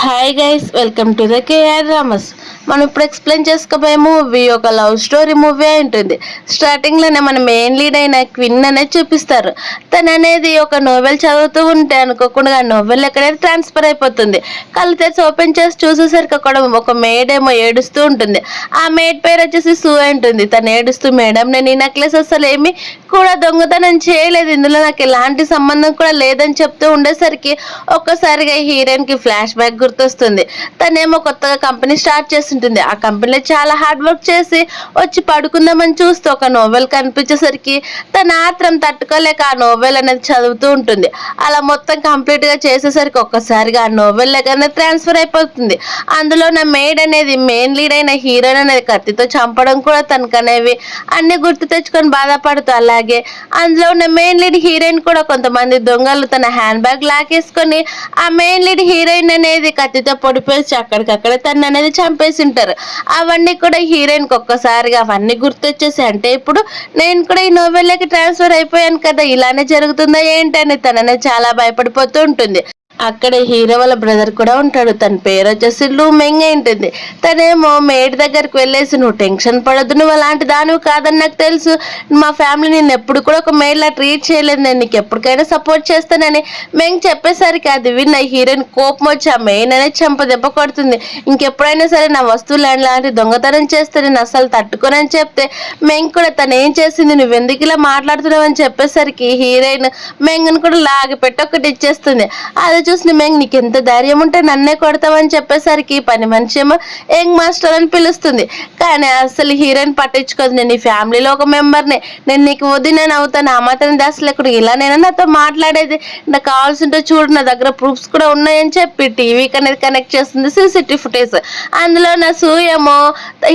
Hi guys, welcome to the KR రామస్. మనం ఇప్పుడు ఎక్స్ప్లెయిన్ చేసుకోబోయే మూవీ ఒక లవ్ స్టోరీ మూవీ అయి ఉంటుంది. స్టార్టింగ్లోనే మన మెయిన్ లీడ్ అయిన క్విన్ అనేది చూపిస్తారు. తను అనేది ఒక నోవెల్ చదువుతూ ఉంటే అనుకోకుండా ఆ నోవెల్ ఎక్కడైతే ట్రాన్స్ఫర్ అయిపోతుంది. కళ్ళు తెరిచి ఓపెన్ చేసి చూసేసరికి అక్కడ ఒక మేడ్ ఏమో ఏడుస్తూ ఉంటుంది. ఆ మేడ్ పేరు వచ్చేసి సూ ఉంటుంది. తను ఏడుస్తూ, మేడం నేను ఈ నెక్లెస్ అసలు ఏమి కూడా దొంగతనం చేయలేదు, ఇందులో నాకు ఎలాంటి సంబంధం కూడా లేదని చెప్తూ ఉండేసరికి ఒక్కసారిగా హీరోయిన్ కి ఫ్లాష్ బ్యాక్ గుర్తొస్తుంది. తనేమో కొత్తగా కంపెనీ స్టార్ట్ చేస్తుంటుంది. ఆ కంపెనీలో చాలా హార్డ్ వర్క్ చేసి వచ్చి పడుకుందామని చూస్తూ ఒక నోవెల్ కనిపించేసరికి తన ఆత్రం తట్టుకోలేక ఆ నోవెల్ అనేది చదువుతూ ఉంటుంది. అలా మొత్తం కంప్లీట్ గా చేసేసరికి ఒక్కసారిగా ఆ నోవెల్ అనేది ట్రాన్స్ఫర్ అయిపోతుంది. అందులో నా మేడ్ అనేది మెయిన్ లీడ్ అయిన హీరోయిన్ అనేది కత్తితో చంపడం కూడా తనకనేవి అన్ని గుర్తు తెచ్చుకొని బాధపడుతూ, అలాగే అందులో ఉన్న మెయిన్ లీడ్ హీరోయిన్ కూడా కొంతమంది దొంగలు తన హ్యాండ్ బ్యాగ్ లాకేసుకొని ఆ మెయిన్ లీడ్ హీరోయిన్ అనేది కత్తితో పొడిపేసి అక్కడికక్కడే తను అనేది చంపేసి ఉంటారు. అవన్నీ కూడా హీరోయిన్ కి ఒక్కసారిగా అవన్నీ గుర్తొచ్చేసి, అంటే ఇప్పుడు నేను కూడా ఈ నోవెల్లోకి ట్రాన్స్ఫర్ అయిపోయాను కదా, ఇలానే జరుగుతుందా ఏంటని తననే చాలా భయపడిపోతూ ఉంటుంది. అక్కడే హీరో వాళ్ళ బ్రదర్ కూడా ఉంటాడు. తన పేరు వచ్చేసి లూ మెంగ్ ఉంటుంది. తనేమో మేడ్ దగ్గరికి వెళ్ళేసి, నువ్వు టెన్షన్ పడద్దు, నువ్వు అలాంటి దానివి కాదని నాకు తెలుసు, మా ఫ్యామిలీ నేను ఎప్పుడు కూడా ఒక మేడ్లా ట్రీట్ చేయలేదు, నేను నీకు ఎప్పటికైనా సపోర్ట్ చేస్తానని మెంగ్ చెప్పేసరికి అది విన్న హీరోయిన్ కోపం వచ్చి ఆ మెయిన్ అనేది చెంప దెబ్బ కొడుతుంది. ఇంకెప్పుడైనా సరే నా వస్తువులు లాంటి దొంగతనం చేస్తే నేను అసలు తట్టుకోనని చెప్తే మెంగ్ కూడా తను ఏం చేసింది, నువ్వు ఎందుకు ఇలా మాట్లాడుతున్నావు అని చెప్పేసరికి హీరోయిన్ మెంగ్ని కూడా లాగి పెట్టి ఒకటి ఇచ్చేస్తుంది. అది చూసి మెంగ్ నీకు ఎంత ధైర్యం ఉంటే నన్నే కొడతావని చెప్పేసరికి పని మనిషి ఏమో యంగ్ మాస్టర్ అని పిలుస్తుంది. కానీ అసలు హీరోయిన్ పట్టించుకోదు, నేను ఈ ఫ్యామిలీలో ఒక మెంబర్ని, నేను నీకు వదిన అవుతాను, ఆ మాత్రం దాస్ లేకుండా ఇలా నేను నాతో మాట్లాడేది, నాకు కావాల్సింటే చూడు నా దగ్గర ప్రూఫ్స్ కూడా ఉన్నాయని చెప్పి టీవీకి అనేది కనెక్ట్ చేస్తుంది సీసీటీవీ ఫుటేజ్. అందులో నా సూయేమో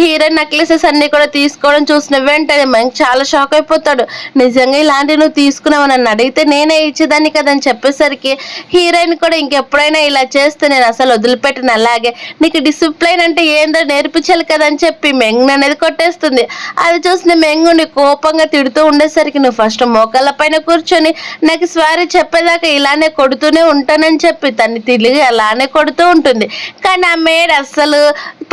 హీరోయిన్ నెక్లెసెస్ అన్ని కూడా తీసుకోవడం చూసిన వెంటనే మెంగ్ చాలా షాక్ అయిపోతాడు. నిజంగా ఇలాంటివి నువ్వు తీసుకున్నావు, నన్ను అడిగితే నేనే ఇచ్చేదాన్ని కదని చెప్పేసరికి హీరోయిన్ కూడా ఇంకెప్పుడైనా ఇలా చేస్తే నేను అసలు వదిలిపెట్టిన, అలాగే నీకు డిసిప్లైన్ అంటే ఏందో నేర్పించాలి కదా అని చెప్పి మెంగ్ అనేది కొట్టేస్తుంది. అది చూసిన మెంగుని కోపంగా తిడుతూ ఉండేసరికి, నువ్వు ఫస్ట్ మోకాళ్ళ పైన కూర్చొని నాకు సారీ చెప్పేదాకా ఇలానే కొడుతూనే ఉంటానని చెప్పి తన్ని తిరిగి అలానే కొడుతూ ఉంటుంది. కానీ ఆ మేడ్ అస్సలు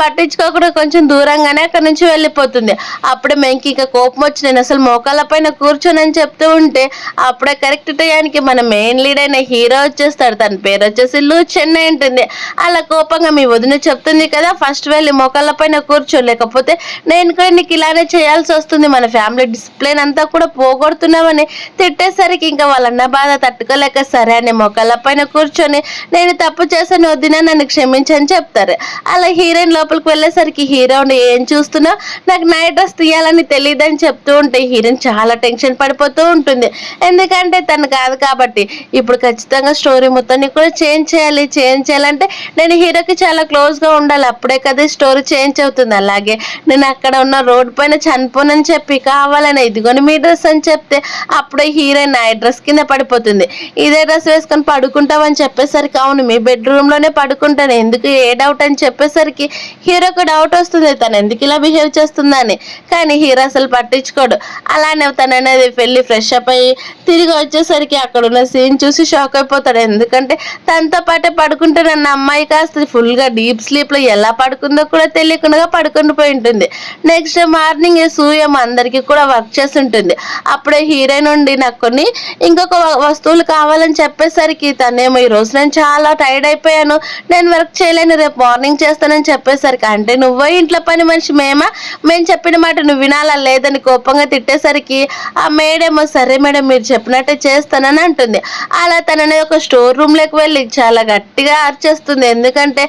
పట్టించుకోకుండా కొంచెం దూరంగానే అక్కడ నుంచి వెళ్ళిపోతుంది. అప్పుడే మెంకి ఇక కోపం వచ్చి, నేను అసలు మోకాళ్ళ పైన కూర్చొని చెప్తూ ఉంటే అప్పుడే కరెక్ట్ టయానికి మన మెయిన్ లీడ్ అయిన హీరో వచ్చేస్తాడు. తన పేరు వచ్చేసి లూ చెన్నై ఉంటుంది. అలా కోపంగా, మీ వదిన చెప్తుంది కదా ఫస్ట్ వెళ్ళి మోకాళ్ళ పైన కూర్చో, లేకపోతే నేను కూడా నీకు ఇలానే చేయాల్సి వస్తుంది, మన ఫ్యామిలీ డిసిప్లిన్ అంతా కూడా పోగొడుతున్నామని తిట్టేసరికి ఇంకా వాళ్ళన్న బాధ తట్టుకోలేక సరే అని మోకాళ్ళ పైన కూర్చొని, నేను తప్పు చేశాను వదిన నన్ను క్షమించని చెప్తారు. అలా హీరోయిన్ లోపలికి వెళ్ళేసరికి హీరో ఏం చూస్తున్నావు, నాకు నైట్ డ్రెస్ తీయాలని తెలియదని చెప్తూ ఉంటే హీరోయిన్ చాలా టెన్షన్ పడిపోతూ ఉంటుంది. ఎందుకంటే తను కాదు కాబట్టి ఇప్పుడు ఖచ్చితంగా స్టోరీ మొత్తాన్ని కూడా చేంజ్ చేయాలంటే నేను హీరోకి చాలా క్లోజ్గా ఉండాలి, అప్పుడే కదా స్టోరీ చేంజ్ అవుతుంది. అలాగే నేను అక్కడ ఉన్న రోడ్ పైన చనిపోనని చెప్పి కావాలని ఇదిగోని మీ డ్రెస్ అని చెప్తే అప్పుడే హీరోయిన్ ఆ డ్రెస్ కింద పడిపోతుంది. ఇదే డ్రెస్ వేసుకొని పడుకుంటావని చెప్పేసరికి, అవును మీ బెడ్రూమ్లోనే పడుకుంటాను, ఎందుకు ఏ డౌట్ అని చెప్పేసరికి హీరోకి డౌట్ వస్తుంది, తను ఎందుకు ఇలా బిహేవ్ చేస్తుందని. కానీ హీరో అసలు పట్టించుకోడు. అలానే తను అనేది వెళ్ళి ఫ్రెష్ అప్ అయ్యి తిరిగి వచ్చేసరికి అక్కడ ఉన్న సీన్ చూసి షాక్ అయిపోతాడు. ఎందుకంటే తనతో పాటే పడుకుంటే నన్న అమ్మాయి కాస్త ఫుల్గా డీప్ స్లీప్లో ఎలా పడుకుందో కూడా తెలియకుండా పడుకుని పోయి ఉంటుంది. నెక్స్ట్ మార్నింగ్ సూయం అందరికీ కూడా వర్క్ చేసి ఉంటుంది. అప్పుడే హీరోయిన్ ఉండి నాకు కొన్ని ఇంకొక వస్తువులు కావాలని చెప్పేసరికి తనేమో ఈ రోజు నేను చాలా టైర్డ్ అయిపోయాను, నేను వర్క్ చేయలేను, రేపు మార్నింగ్ చేస్తానని చెప్పేసరికి, అంటే నువ్వో ఇంట్లో పని మనిషి మేము చెప్పిన మాట నువ్వు వినాలా లేదని కోపంగా తిట్టేసరికి ఆ మేడేమో సరే మేడం మీరు చెప్పినట్టే చేస్తానని అంటుంది. అలా తననే ఒక స్టోర్ రూమ్లోకి వెళ్ళి చాలా గట్టిగా అరిచేస్తుంది. ఎందుకంటే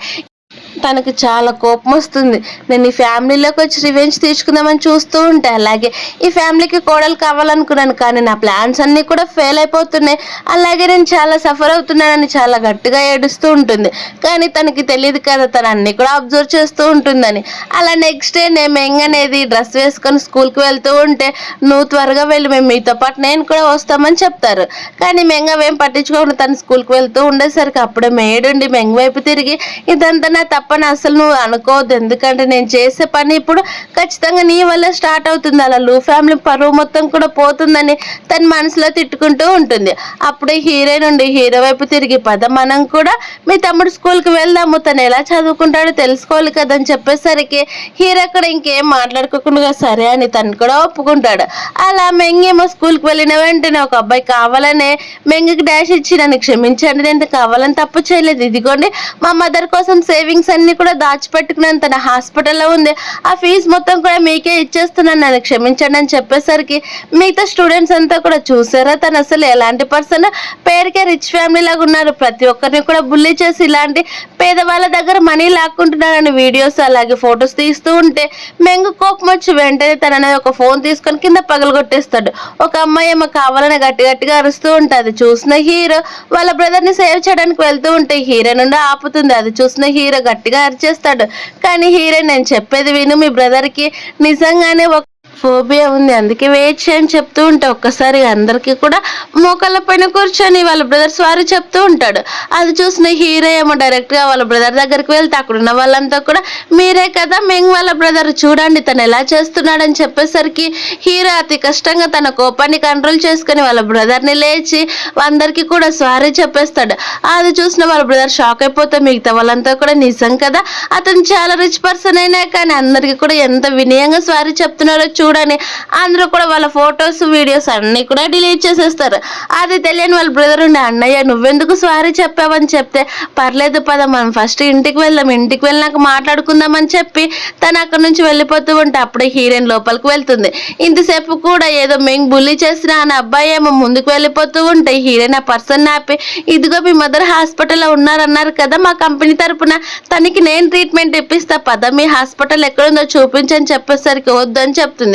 తనకు చాలా కోపం వస్తుంది. నేను ఈ ఫ్యామిలీలోకి వచ్చి రివెంజ్ తీసుకుందామని చూస్తూ ఉంటే, అలాగే ఈ ఫ్యామిలీకి కోడలు కావాలనుకున్నాను, కానీ నా ప్లాన్స్ అన్నీ కూడా ఫెయిల్ అయిపోతున్నాయి, అలాగే నేను చాలా సఫర్ అవుతున్నానని చాలా గట్టిగా ఏడుస్తూ ఉంటుంది. కానీ తనకి తెలియదు కదా తను అన్నీ కూడా అబ్జర్వ్ చేస్తూ ఉంటుందని. అలా నెక్స్ట్ డే నేను మెంగ్ అనేది డ్రెస్ వేసుకొని స్కూల్కి వెళ్తూ ఉంటే, నువ్వు త్వరగా వెళ్ళి మేము మీతో పాటు నేను కూడా వస్తామని చెప్తారు. కానీ మెంగ్ అవేం పట్టించుకోకుండా తను స్కూల్కి వెళ్తూ ఉండేసరికి అప్పుడే మేడుండి మెంగ్ వైపు తిరిగి, ఇదంతా నా తప్పని అసలు నువ్వు అనుకోవద్దు, ఎందుకంటే నేను చేసే పని ఇప్పుడు ఖచ్చితంగా నీ వల్ల స్టార్ట్ అవుతుంది, అలా లూ ఫ్యామిలీ పరువు మొత్తం కూడా పోతుందని తన మనసులో తిట్టుకుంటూ ఉంటుంది. అప్పుడే హీరోయిన్ ఉండి హీరో వైపు తిరిగి, పద మనం కూడా మీ తమ్ముడు స్కూల్కి వెళ్దాము, తను ఎలా చదువుకుంటాడో తెలుసుకోవాలి కదా అని చెప్పేసరికి హీరో అక్కడ ఇంకేం మాట్లాడుకోకుండా సరే అని తను కూడా ఒప్పుకుంటాడు. అలా మెంగేమో స్కూల్కి వెళ్ళిన వెంటనే ఒక అబ్బాయి కావాలనే మెంగికి డాష్ ఇచ్చి, నన్ను క్షమించండి, నేను కావాలని తప్పు చేయలేదు, ఇదిగోండి మా మదర్ కోసం సేవింగ్స్ అన్ని కూడా దాచిపెట్టుకున్నాను, తన హాస్పిటల్లో ఉంది, ఆ ఫీజు మొత్తం కూడా మీకే ఇచ్చేస్తున్నాను, నన్ను క్షమించండి అని చెప్పేసరికి మిగతా స్టూడెంట్స్ అంతా కూడా చూసారా తను అసలు ఎలాంటి పర్సన్, పేరుకే రిచ్ ఫ్యామిలీ లాగా ఉన్నారు, ప్రతి ఒక్కరిని కూడా బుల్లి చేసి ఇలాంటి పేదవాళ్ళ దగ్గర మనీ లాక్కుంటున్నారని వీడియోస్ అలాగే ఫొటోస్ తీస్తూ ఉంటే మెంగు కోపం వచ్చి వెంటనే తనని ఒక ఫోన్ తీసుకొని కింద పగలగొట్టేస్తాడు. ఒక అమ్మాయి ఏమో కావాలని గట్టి గట్టిగా అరుస్తూ ఉంటుంది. చూసిన హీరో వాళ్ళ బ్రదర్ ని సేవ్ చేయడానికి వెళ్తూ ఉంటే హీరో నుండి ఆపుతుంది. అది చూసిన హీరో గట్టిగా అరిచేస్తాడు. కానీ హీరో, నేను చెప్పేది విను, మీ బ్రదర్ కి నిజంగానే ఒక ఫోబియా ఉంది, అందుకే వెయిట్ చేయని చెప్తూ ఉంటే ఒక్కసారి అందరికీ కూడా మోకాళ్ళ పైన కూర్చొని వాళ్ళ బ్రదర్ సారీ చెప్తూ ఉంటాడు. అది చూసిన హీరో ఏమో డైరెక్ట్ గా వాళ్ళ బ్రదర్ దగ్గరికి వెళ్తే అక్కడ ఉన్న వాళ్ళంతా కూడా మీరే కదా మెంగ్ వాళ్ళ బ్రదర్, చూడండి తను ఎలా చేస్తున్నాడని చెప్పేసరికి హీరో అతి కష్టంగా తన కోపాన్ని కంట్రోల్ చేసుకుని వాళ్ళ బ్రదర్ ని లేచి అందరికీ కూడా సారీ చెప్పేస్తాడు. అది చూసిన వాళ్ళ బ్రదర్ షాక్ అయిపోతే మిగతా వాళ్ళంతా కూడా నిజం కదా, అతను చాలా రిచ్ పర్సన్ అయినా కానీ అందరికీ కూడా ఎంత వినయంగా సారీ చెప్తున్నారో చూడని అందరూ కూడా వాళ్ళ ఫొటోస్ వీడియోస్ అన్ని కూడా డిలీట్ చేసేస్తారు. అది తెలియని వాళ్ళ బ్రదర్ ఉండే, అన్నయ్య నువ్వెందుకు సారీ చెప్పావని చెప్తే, పర్లేదు పద మనం ఫస్ట్ ఇంటికి వెళ్దాం, ఇంటికి వెళ్ళినాక మాట్లాడుకుందామని చెప్పి తను అక్కడ నుంచి వెళ్ళిపోతూ ఉంటే అప్పుడే హీరోయిన్ లోపలికి వెళ్తుంది. ఇంతసేపు కూడా ఏదో మెంగ్ బుల్లి చేసిన అని అబ్బాయి ఏమో ముందుకు వెళ్ళిపోతూ ఉంటే హీరోయిన్ ఆ పర్సన్ ఆపి, ఇదిగో మీ మదర్ హాస్పిటల్లో ఉన్నారన్నారు కదా, మా కంపెనీ తరపున తనకి నేను ట్రీట్మెంట్ ఇప్పిస్తా, పద మీ హాస్పిటల్ ఎక్కడుందో చూపించని చెప్పేసరికి వద్దు అని చెప్తుంది.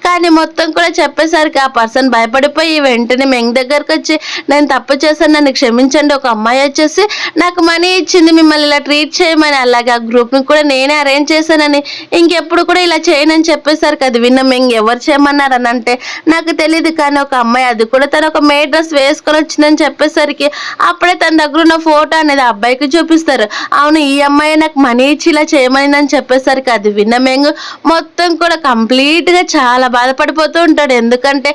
కానీ మొత్తం కూడా చెప్పేసరికి ఆ పర్సన్ భయపడిపోయి వెంటనే మెంగ్ దగ్గరకు వచ్చి, నేను తప్పు చేశాను, నన్ను క్షమించండి, ఒక అమ్మాయి వచ్చేసి నాకు మనీ ఇచ్చింది మిమ్మల్ని ఇలా ట్రీట్ చేయమని, అలాగే ఆ గ్రూప్ ని కూడా నేనే అరేంజ్ చేశానని, ఇంకెప్పుడు కూడా ఇలా చేయనని చెప్పేసరికి అది విన్న మెంగ్ ఎవరు చేయమన్నారని అంటే నాకు తెలియదు, కానీ ఒక అమ్మాయి, అది కూడా తను ఒక మే డ్రెస్ వేసుకొని వచ్చిందని చెప్పేసరికి అప్పుడే తన దగ్గర ఉన్న ఫోటో అనేది ఆ అబ్బాయికి చూపిస్తారు. అవును ఈ అమ్మాయి నాకు మనీ ఇచ్చి ఇలా చేయమని అని చెప్పేసరికి అది విన్న మెంగ్ మొత్తం కూడా కంప్లీట్ గా చాలా బాధపడిపోతూ ఉంటాడు. ఎందుకంటే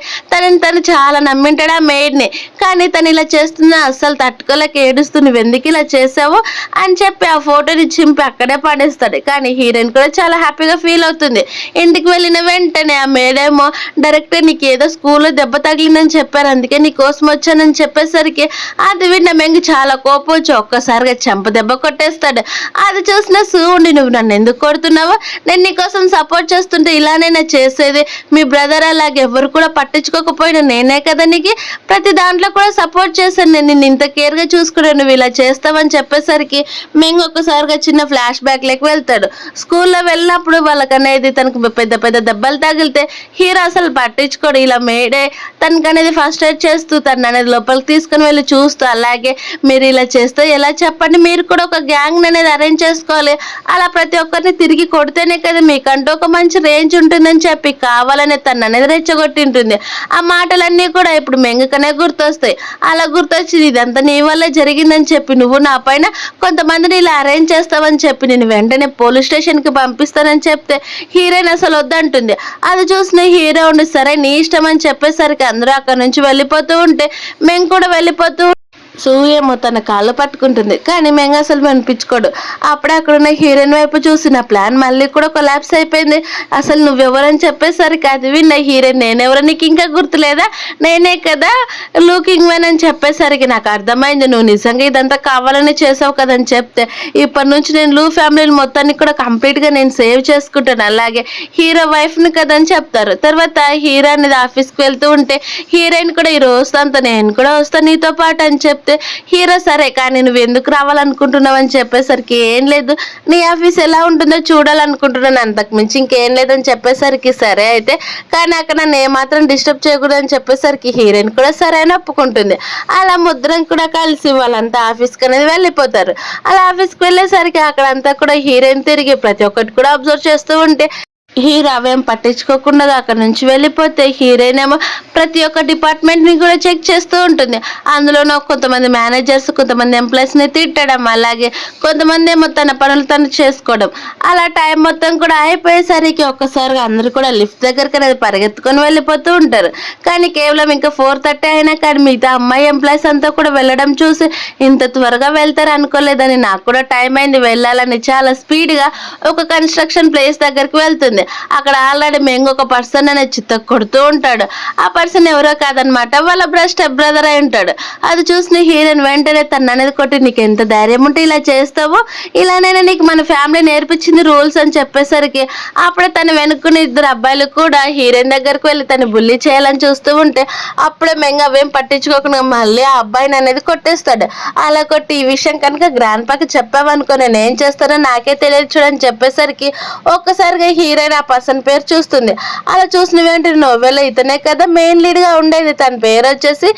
తను చాలా నమ్మింటాడు ఆ మెయిడ్ ని, కానీ తను ఇలా చేస్తున్నా అస్సలు తట్టుకోలేక ఏడుస్తూ, నువ్వు ఎందుకు ఇలా చేసావు అని చెప్పి ఆ ఫోటోని చింపి అక్కడే పడేస్తాడు. కానీ హీరోయిన్ కూడా చాలా హ్యాపీగా ఫీల్ అవుతుంది. ఇంటికి వెళ్ళిన వెంటనే ఆ మేడేమో డైరెక్ట్ నీకు ఏదో స్కూల్లో దెబ్బ తగిలిందని చెప్పారు, అందుకే నీ కోసం వచ్చానని చెప్పేసరికి అది విన్న మెంగు చాలా కోపం వచ్చి ఒక్కసారిగా చెంప దెబ్బ కొట్టేస్తాడు. అది చూసిన ఉండి, నువ్వు నన్ను ఎందుకు కొడుతున్నావు, నేను నీకోసం సపోర్ట్ చేస్తుంటే ఇలానైనా చేసేది, మీ బ్రదర్ అలాగే ఎవరు కూడా పట్టించుకోకపోయినా నేనే కదా నీకు ప్రతి దాంట్లో కూడా సపోర్ట్ చేశాను, నేను నిన్ను ఇంత కేర్ గా చూసుకున్నాను, నువ్వు ఇలా చేస్తావని చెప్పేసరికి మెంగ్ ఒక్కసారిగా చిన్న ఫ్లాష్ బ్యాక్ లెక్క వెళ్తాడు. స్కూల్లో వెళ్ళినప్పుడు వాళ్ళకనేది తనకు పెద్ద పెద్ద దెబ్బలు తగిలితే హీరో అసలు పట్టించుకోడు, ఇలా మేడే తనకనేది ఫస్ట్ ఎయిడ్ చేస్తూ తను అనేది లోపలికి తీసుకుని వెళ్ళి చూస్తూ, అలాగే మీరు ఇలా చేస్తే ఎలా చెప్పండి, మీరు కూడా ఒక గ్యాంగ్ అనేది అరేంజ్ చేసుకోవాలి, అలా ప్రతి ఒక్కరిని తిరిగి కొడితేనే కదా మీకంటూ ఒక మంచి రేంజ్ ఉంటుందని చెప్పి కావాలనే తను అనేది రెచ్చగొట్టింటుంది. ఆ మాటలన్నీ కూడా ఇప్పుడు మెంగకనే గుర్తొస్తాయి. అలా గుర్తొచ్చి ఇదంతా నీ వల్లే జరిగిందని చెప్పి నువ్వు నా పైన కొంతమందిని ఇలా అరేంజ్ చేస్తావని చెప్పి నేను వెంటనే పోలీస్ స్టేషన్ కి పంపిస్తానని చెప్తే హీరోయిన్ అసలు వద్దంటుంది. అది చూసిన హీరో ఉండి సరే నీ ఇష్టం అని చెప్పేసరికి అందరూ అక్కడ నుంచి వెళ్ళిపోతూ ఉంటే మెంగ్ కూడా వెళ్ళిపోతూ ఏమో తన కాళ్ళు పట్టుకుంటుంది, కానీ మెంగ అసలు వినిపించుకోడు. అప్పుడే అక్కడ ఉన్న హీరోయిన్ వైపు చూసి నా ప్లాన్ మళ్ళీ కూడా కొలాప్స్ అయిపోయింది, అసలు నువ్వెవరని చెప్పేసరికి అది విన్న హీరోయిన్, నేనెవరో నీకు ఇంకా గుర్తులేదా, నేనే కదా లూకింగ్ మ్యాన్ అని చెప్పేసరికి నాకు అర్థమైంది, నువ్వు నిజంగా ఇదంతా కావాలని చేసావు కదని చెప్తే ఇప్పటి నుంచి నేను లూ ఫ్యామిలీ మొత్తాన్ని కూడా కంప్లీట్ గా నేను సేవ్ చేసుకుంటాను, అలాగే హీరో వైఫ్ ని కదని చెప్తారు. తర్వాత హీరో అనేది ఆఫీస్కి వెళ్తూ ఉంటే హీరోయిన్ కూడా ఈ రోజు అంతా నేను కూడా వస్తాను నీతో పాటు అని చెప్తే హీరో సరే కానీ నువ్వు ఎందుకు రావాలనుకుంటున్నావు అని చెప్పేసరికి ఏం లేదు నీ ఆఫీస్ ఎలా ఉంటుందో చూడాలనుకుంటున్నాను, అంతకు మించి ఇంకేం లేదని చెప్పేసరికి సరే అయితే కానీ అక్కడ నన్ను ఏమాత్రం డిస్టర్బ్ చేయకూడదు అని చెప్పేసరికి హీరోయిన్ కూడా సరే అని ఒప్పుకుంటుంది. అలా ముద్రం కూడా కలిసి వాళ్ళంతా ఆఫీస్కి అనేది వెళ్ళిపోతారు. అలా ఆఫీస్కి వెళ్ళేసరికి అక్కడంతా కూడా హీరోయిన్ తిరిగి ప్రతి ఒక్కటి కూడా అబ్జర్వ్ చేస్తూ ఉంటే హీరో అవేం పట్టించుకోకుండా అక్కడ నుంచి వెళ్ళిపోతే హీరోయిన్ ఏమో ప్రతి ఒక్క డిపార్ట్మెంట్ ని కూడా చెక్ చేస్తూ ఉంటుంది. అందులోనూ కొంతమంది మేనేజర్స్ కొంతమంది ఎంప్లాయీస్ ని తిట్టడం, అలాగే కొంతమంది ఏమో తన పనులు తను చేసుకోవడం. అలా టైం మొత్తం కూడా అయిపోయేసరికి ఒక్కసారిగా అందరూ కూడా లిఫ్ట్ దగ్గరికి అనేది పరిగెత్తుకొని వెళ్ళిపోతూ ఉంటారు. కానీ కేవలం ఇంకా 4:30 అయినా కానీ మిగతా అమ్మాయి ఎంప్లాయీస్ అంతా కూడా వెళ్ళడం చూసి ఇంత త్వరగా వెళ్తారు అనుకోలేదని, నాకు కూడా టైం అయింది వెళ్ళాలని చాలా స్పీడ్ గా ఒక కన్స్ట్రక్షన్ ప్లేస్ దగ్గరికి వెళ్తుంది. అక్కడ ఆల్రెడీ మెంగు ఒక పర్సన్ అనేది చిత్త కొడుతూ ఉంటాడు. ఆ పర్సన్ ఎవరో కాదనమాట, వాళ్ళ స్టెప్ బ్రదర్ అయి ఉంటాడు. అది చూసిన హీరోయిన్ వెంటనే తను అనేది కొట్టి, నీకు ఎంత ధైర్యం ఉంటే ఇలా చేస్తావు, ఇలానైనా నీకు మన ఫ్యామిలీ నేర్పించింది రూల్స్ అని చెప్పేసరికి అప్పుడే తను వెనుక్కుని ఇద్దరు అబ్బాయిలు కూడా హీరోయిన్ దగ్గరకు వెళ్ళి తను బుల్లి చేయాలని చూస్తూ ఉంటే అప్పుడే మెంగ అవేం పట్టించుకోకుండా మళ్ళీ ఆ అబ్బాయిని అనేది కొట్టేస్తాడు. అలా కొట్టి ఈ విషయం కనుక గ్రాండ్ పాకి చెప్పావనుకో నేను ఏం చేస్తానో నాకే తెలియదు చూడని చెప్పేసరికి ఒక్కసారిగా హీరోయిన్ ఆ పర్సన్ పేరు చూస్తుంది. అలా చూసిన వెంటనే నోవెల్లో ఇతనే కదా మెయిన్ లీడ్ గా ఉండేది, తన పేరు వచ్చేసి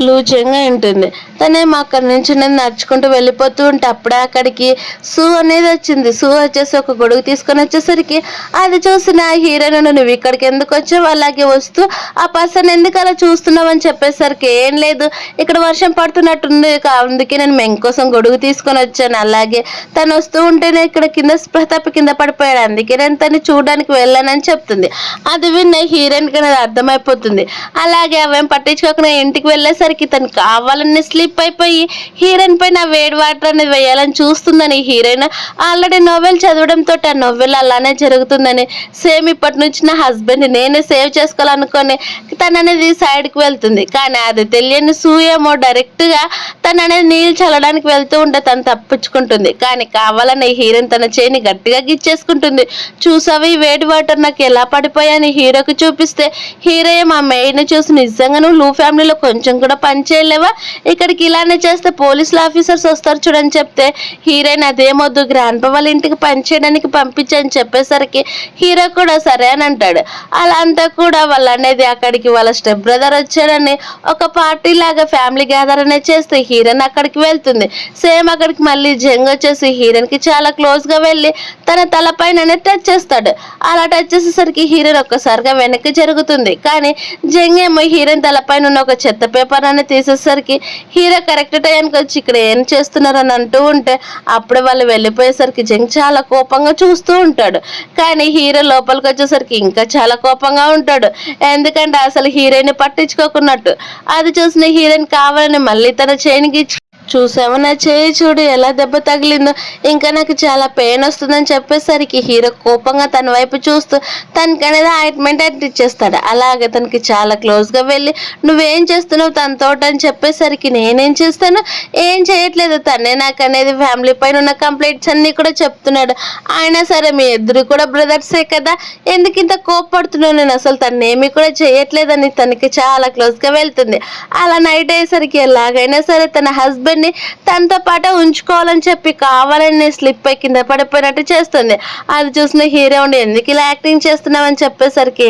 లూచంగా ఉంటుంది. తనేమో అక్కడి నుంచి నేను నడుచుకుంటూ వెళ్ళిపోతూ ఉంటే అప్పుడే అక్కడికి సూ అనేది వచ్చింది. సూ వచ్చేసి ఒక గొడుగు తీసుకొని వచ్చేసరికి అది చూసిన హీరోయిన్, నువ్వు ఇక్కడికి ఎందుకు వచ్చావు, అలాగే వస్తూ ఆ పర్సన్ ఎందుకు అలా చూస్తున్నావు అని చెప్పేసరికి ఏం లేదు ఇక్కడ వర్షం పడుతున్నట్టుంది అందుకే నేను మెంగ్ కోసం గొడుగు తీసుకొని వచ్చాను, అలాగే తను వస్తూ ఉంటేనే ఇక్కడ కింద స్పృహ తప్పి కింద పడిపోయాడు అందుకే నేను తను చూడడానికి వెళ్ళానని చెప్తుంది. అది విన్న హీరోయిన్ కి అనేది అర్థమైపోతుంది. అలాగే అవేం పట్టించుకోకుండా ఇంటికి వెళ్ళేసరికి తను కావాలని స్లిప్ అయిపోయి హీరోయిన్ పైన వేడి వాటర్ అనేది వేయాలని చూస్తుందని, హీరోయిన్ ఆల్రెడీ నోవెల్ చదవడంతో ఆ నోవెల్ అలానే జరుగుతుందని, సేమ్ ఇప్పటి నుంచి నా హస్బెండ్ నేనే సేవ్ చేసుకోవాలనుకొని తను అనేది సైడ్కి వెళ్తుంది. కానీ అది తెలియని సూయేమో డైరెక్ట్ గా తను అనేది నీళ్ళు చల్లడానికి వెళ్తూ ఉంటే తను తప్పించుకుంటుంది. కానీ కావాలని హీరోయిన్ తన చేయిని గట్టిగా గిచ్చేసుకుంటుంది. చూసావు ఈ వేడి వాటర్ నాకు ఎలా పడిపోయాని హీరోకి చూపిస్తే హీరో మా మెయిన్ చూసి నిజంగా నువ్వు లూ ఫ్యామిలీలో కొంచెం కూడా పని చేయలేవా, ఇక్కడికి ఇలానే చేస్తే పోలీసులు ఆఫీసర్స్ వస్తారు చూడని చెప్తే హీరోయిన్ అదేమొద్దు గ్రాండ్ పా వాళ్ళ ఇంటికి పని చేయడానికి పంపించని చెప్పేసరికి హీరో కూడా సరే అని అంటాడు. అలా అంతా కూడా వాళ్ళు అనేది అక్కడికి వాళ్ళ స్టెప్ బ్రదర్ వచ్చాడని ఒక పార్టీ లాగా ఫ్యామిలీ గ్యాదర్ అనేది చేస్తే హీరోయిన్ అక్కడికి వెళ్తుంది. సేమ్ అక్కడికి మళ్ళీ జంగ్ వచ్చేసి హీరోయిన్ కి చాలా క్లోజ్ గా వెళ్ళి తన తలపైన టచ్ చేస్తాడు. అలా టచ్ చేసేసరికి హీరోయిన్ ఒక్కసారిగా వెనక్కి జరుగుతుంది. కానీ జంగ్ ఏమో హీరోయిన్ తలపైన ఉన్న ఒక చెత్త పేపర్ అని తీసేసరికి హీరో కరెక్ట్ టైంకి వచ్చి ఇక్కడ ఏం చేస్తున్నారు అని అంటూ ఉంటే అప్పుడే వాళ్ళు వెళ్ళిపోయేసరికి జంగ్ చాలా కోపంగా చూస్తూ ఉంటాడు. కానీ హీరో లోపలికి వచ్చేసరికి ఇంకా చాలా కోపంగా ఉంటాడు, ఎందుకంటే అసలు హీరోయిన్ పట్టించుకోకున్నట్టు. అది చూసిన హీరోయిన్ కావాలని మళ్ళీ తన చైన్కి చూసావా నా చేయి చూడు ఎలా దెబ్బ తగిలిందో, ఇంకా నాకు చాలా పెయిన్ వస్తుందని చెప్పేసరికి హీరో కోపంగా తన వైపు చూస్తూ తనకి అనేది ఆయింట్మెంట్ అంటించేస్తాడు. అలాగే తనకి చాలా క్లోజ్ గా వెళ్ళి నువ్వేం చేస్తున్నావు తనతో అని చెప్పేసరికి నేనేం చేస్తాను ఏం చేయట్లేదు, తనే నాకు అనేది ఫ్యామిలీ పైన ఉన్న కంప్లైంట్స్ అన్ని కూడా చెప్తున్నాడు, అయినా సరే మీ ఇద్దరు కూడా బ్రదర్సే కదా ఎందుకు ఇంత కోపడుతున్నావు, నేను అసలు తనేమి కూడా చేయట్లేదని తనకి చాలా క్లోజ్ గా వెళ్తుంది. అలా నైట్ అయ్యేసరికి ఎలాగైనా సరే తన హస్బెండ్ తనతో పాటు ఉంచుకోవాలని చెప్పి కావాలని స్లిప్ అయి కింద పడిపోయినట్టు చేస్తుంది. అది చూసిన హీరో ఉండి ఎందుకు ఇలా యాక్టింగ్ చేస్తున్నావని చెప్పేసరికి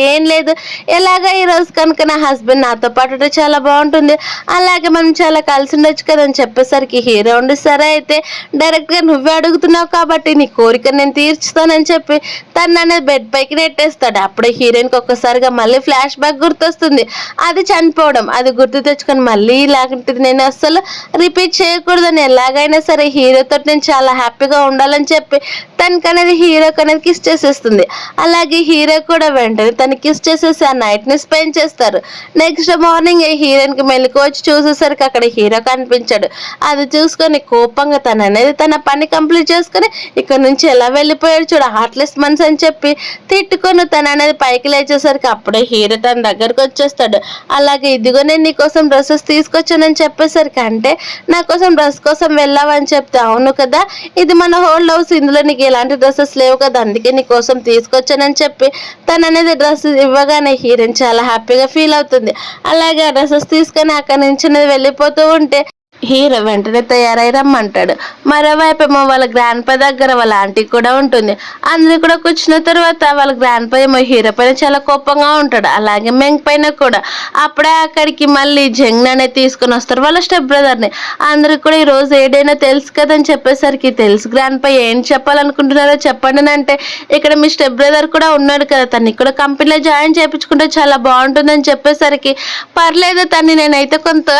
ఏం లేదు ఎలాగా ఈ రోజు కనుక నా హస్బెండ్ నాతో పాటు చాలా బాగుంటుంది, అలాగే మనం చాలా కలిసి ఉండొచ్చు కదా అని చెప్పేసరికి హీరో ఉండి సరే అయితే డైరెక్ట్ గా నువ్వే అడుగుతున్నావు కాబట్టి నీ కోరిక నేను తీర్చుతానని చెప్పి తను అనేది బెడ్ పైకి నెట్టేస్తాడు. అప్పుడే హీరోయిన్ కి ఒక్కసారిగా మళ్ళీ ఫ్లాష్ బ్యాక్ గుర్తొస్తుంది, అది చనిపోవడం. అది గుర్తు తెచ్చుకొని మళ్ళీ ఇలాంటిది నేను అస్సలు రిపీట్ చేయకూడదని ఎలాగైనా సరే హీరోతో నేను చాలా హ్యాపీగా ఉండాలని చెప్పి తనకి అనేది హీరోకి అనేది కిస్ చేసేస్తుంది. అలాగే హీరో కూడా వెంటనే తనకి కిస్ చేసేసి ఆ నైట్ ని స్పెండ్ చేస్తారు. నెక్స్ట్ మార్నింగ్ హీరోయిన్ కి మెలకు వచ్చి చూసేసరికి అక్కడ హీరో కనిపించాడు. అది చూసుకొని కోపంగా తను అనేది తన పని కంప్లీట్ చేసుకొని ఇక్కడ నుంచి ఎలా వెళ్ళిపోయాడు చూడ హార్ట్లెస్ మన్స్ అని చెప్పి తిట్టుకొని తను అనేది పైకి లేచేసరికి అప్పుడే హీరో తన దగ్గరకు వచ్చేస్తాడు. అలాగే ఇదిగో నేను నీకోసం డ్రెస్సెస్ తీసుకొచ్చానని చెప్పేసరికి అంటే నా కోసం డ్రెస్ కోసం వెళ్ళావని చెప్తే అవును కదా ఇది మన హోల్డ్ హౌస్ ఇందులో నీకు ఎలాంటి డ్రెస్సెస్ లేవు కదా అందుకే నీ కోసం తీసుకొచ్చానని చెప్పి తను అనేది డ్రెస్ ఇవ్వగానే హీరోయిన్ చాలా హ్యాపీగా ఫీల్ అవుతుంది. అలాగే ఆ డ్రెస్సెస్ తీసుకొని అక్కడి నుంచి వెళ్ళిపోతూ ఉంటే హీరో వెంటనే తయారై రమ్మంటాడు. మరోవైపేమో వాళ్ళ గ్రాండ్ పా దగ్గర వాళ్ళ ఆంటీ కూడా ఉంటుంది. అందరూ కూడా కూర్చున్న తర్వాత వాళ్ళ గ్రాండ్ పా ఏమో హీరో పైన చాలా కోపంగా ఉంటాడు, అలాగే మెంగ్ పైన కూడా. అప్పుడే అక్కడికి మళ్ళీ జంగ్ అనే తీసుకుని వస్తారు వాళ్ళ స్టెప్ బ్రదర్ని. అందరికి కూడా ఈ రోజు ఏదైనా తెలుసు కదని చెప్పేసరికి, తెలుసు గ్రాండ్ పా, ఏం చెప్పాలనుకుంటున్నారో చెప్పండి అని అంటే, ఇక్కడ మీ స్టెప్ బ్రదర్ కూడా ఉన్నాడు కదా, తన్ని కూడా కంపెనీలో జాయిన్ చేయించుకుంటే చాలా బాగుంటుందని చెప్పేసరికి, పర్లేదు తన్ని నేనైతే కొంత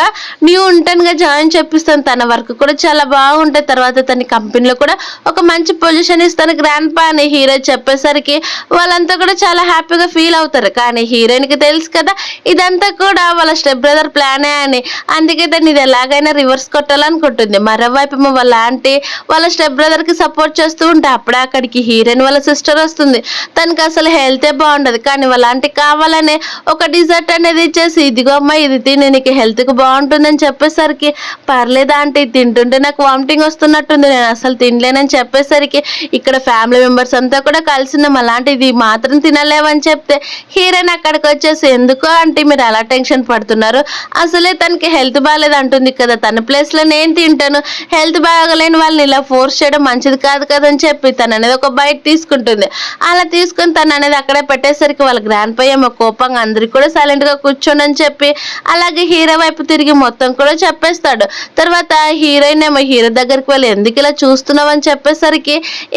న్యూ ఇంటర్న్గా జాయిన్ చేపిస్తాను, తన వర్క్ కూడా చాలా బాగుంటుంది, తర్వాత తన కంపెనీలో కూడా ఒక మంచి పొజిషన్ ఇస్తాను గ్రాండ్ పా అని హీరో చెప్పేసరికి వాళ్ళంతా కూడా చాలా హ్యాపీగా ఫీల్ అవుతారు. కానీ హీరోయిన్కి తెలుసు కదా ఇదంతా కూడా వాళ్ళ స్టెప్ బ్రదర్ ప్లానే అని, అందుకే దాన్ని ఇది ఎలాగైనా రివర్స్ కొట్టాలనుకుంటుంది. మరోవైపు వాళ్ళ ఆంటీ వాళ్ళ స్టెప్ బ్రదర్కి సపోర్ట్ చేస్తూ ఉంటే అప్పుడే అక్కడికి హీరోయిన్ వాళ్ళ సిస్టర్ వస్తుంది. తనకి అసలు హెల్తే బాగుండదు, కానీ వాళ్ళ ఆంటీ కావాలనే ఒక డిజర్ట్ అనేది ఇచ్చేసి, ఇదిగో అమ్మ ఇది తిని నీకు హెల్త్కి బాగుంటుందని చెప్పేసరికి, పర్లేదు ఆంటీ తింటుంటే నాకు వామిటింగ్ వస్తున్నట్టుంది, నేను అసలు తినలేనని చెప్పేసరికి, ఇక్కడ ఫ్యామిలీ మెంబర్స్ అంతా కూడా కలిసిన అలాంటిది మాత్రం తినలేవని చెప్తే హీరోయిన్ అక్కడికి వచ్చేసి, ఎందుకో ఆంటీ మీరు అలా టెన్షన్ పడుతున్నారు, అసలే తనకి హెల్త్ బాగాలేదు అంటుంది కదా, తన ప్లేస్లో నేను తింటాను, హెల్త్ బాగలేని వాళ్ళని ఇలా ఫోర్స్ చేయడం మంచిది కాదు కదని చెప్పి తను అనేది ఒక బైట్ తీసుకుంటుంది. అలా తీసుకుని తను అనేది అక్కడే పెట్టేసరికి వాళ్ళ గ్రాండ్ పై ఏమో కోపంగా అందరికి కూడా సైలెంట్గా కూర్చోండి అని చెప్పి, అలాగే హీరో వైపు తిరిగి మొత్తం కూడా చెప్పేస్తాడు. తర్వాత హీరోయిన్ ఏమో హీరో దగ్గరికి వెళ్ళి, ఎందుకు ఇలా చూస్తున్నావు అని చెప్పేసరికి,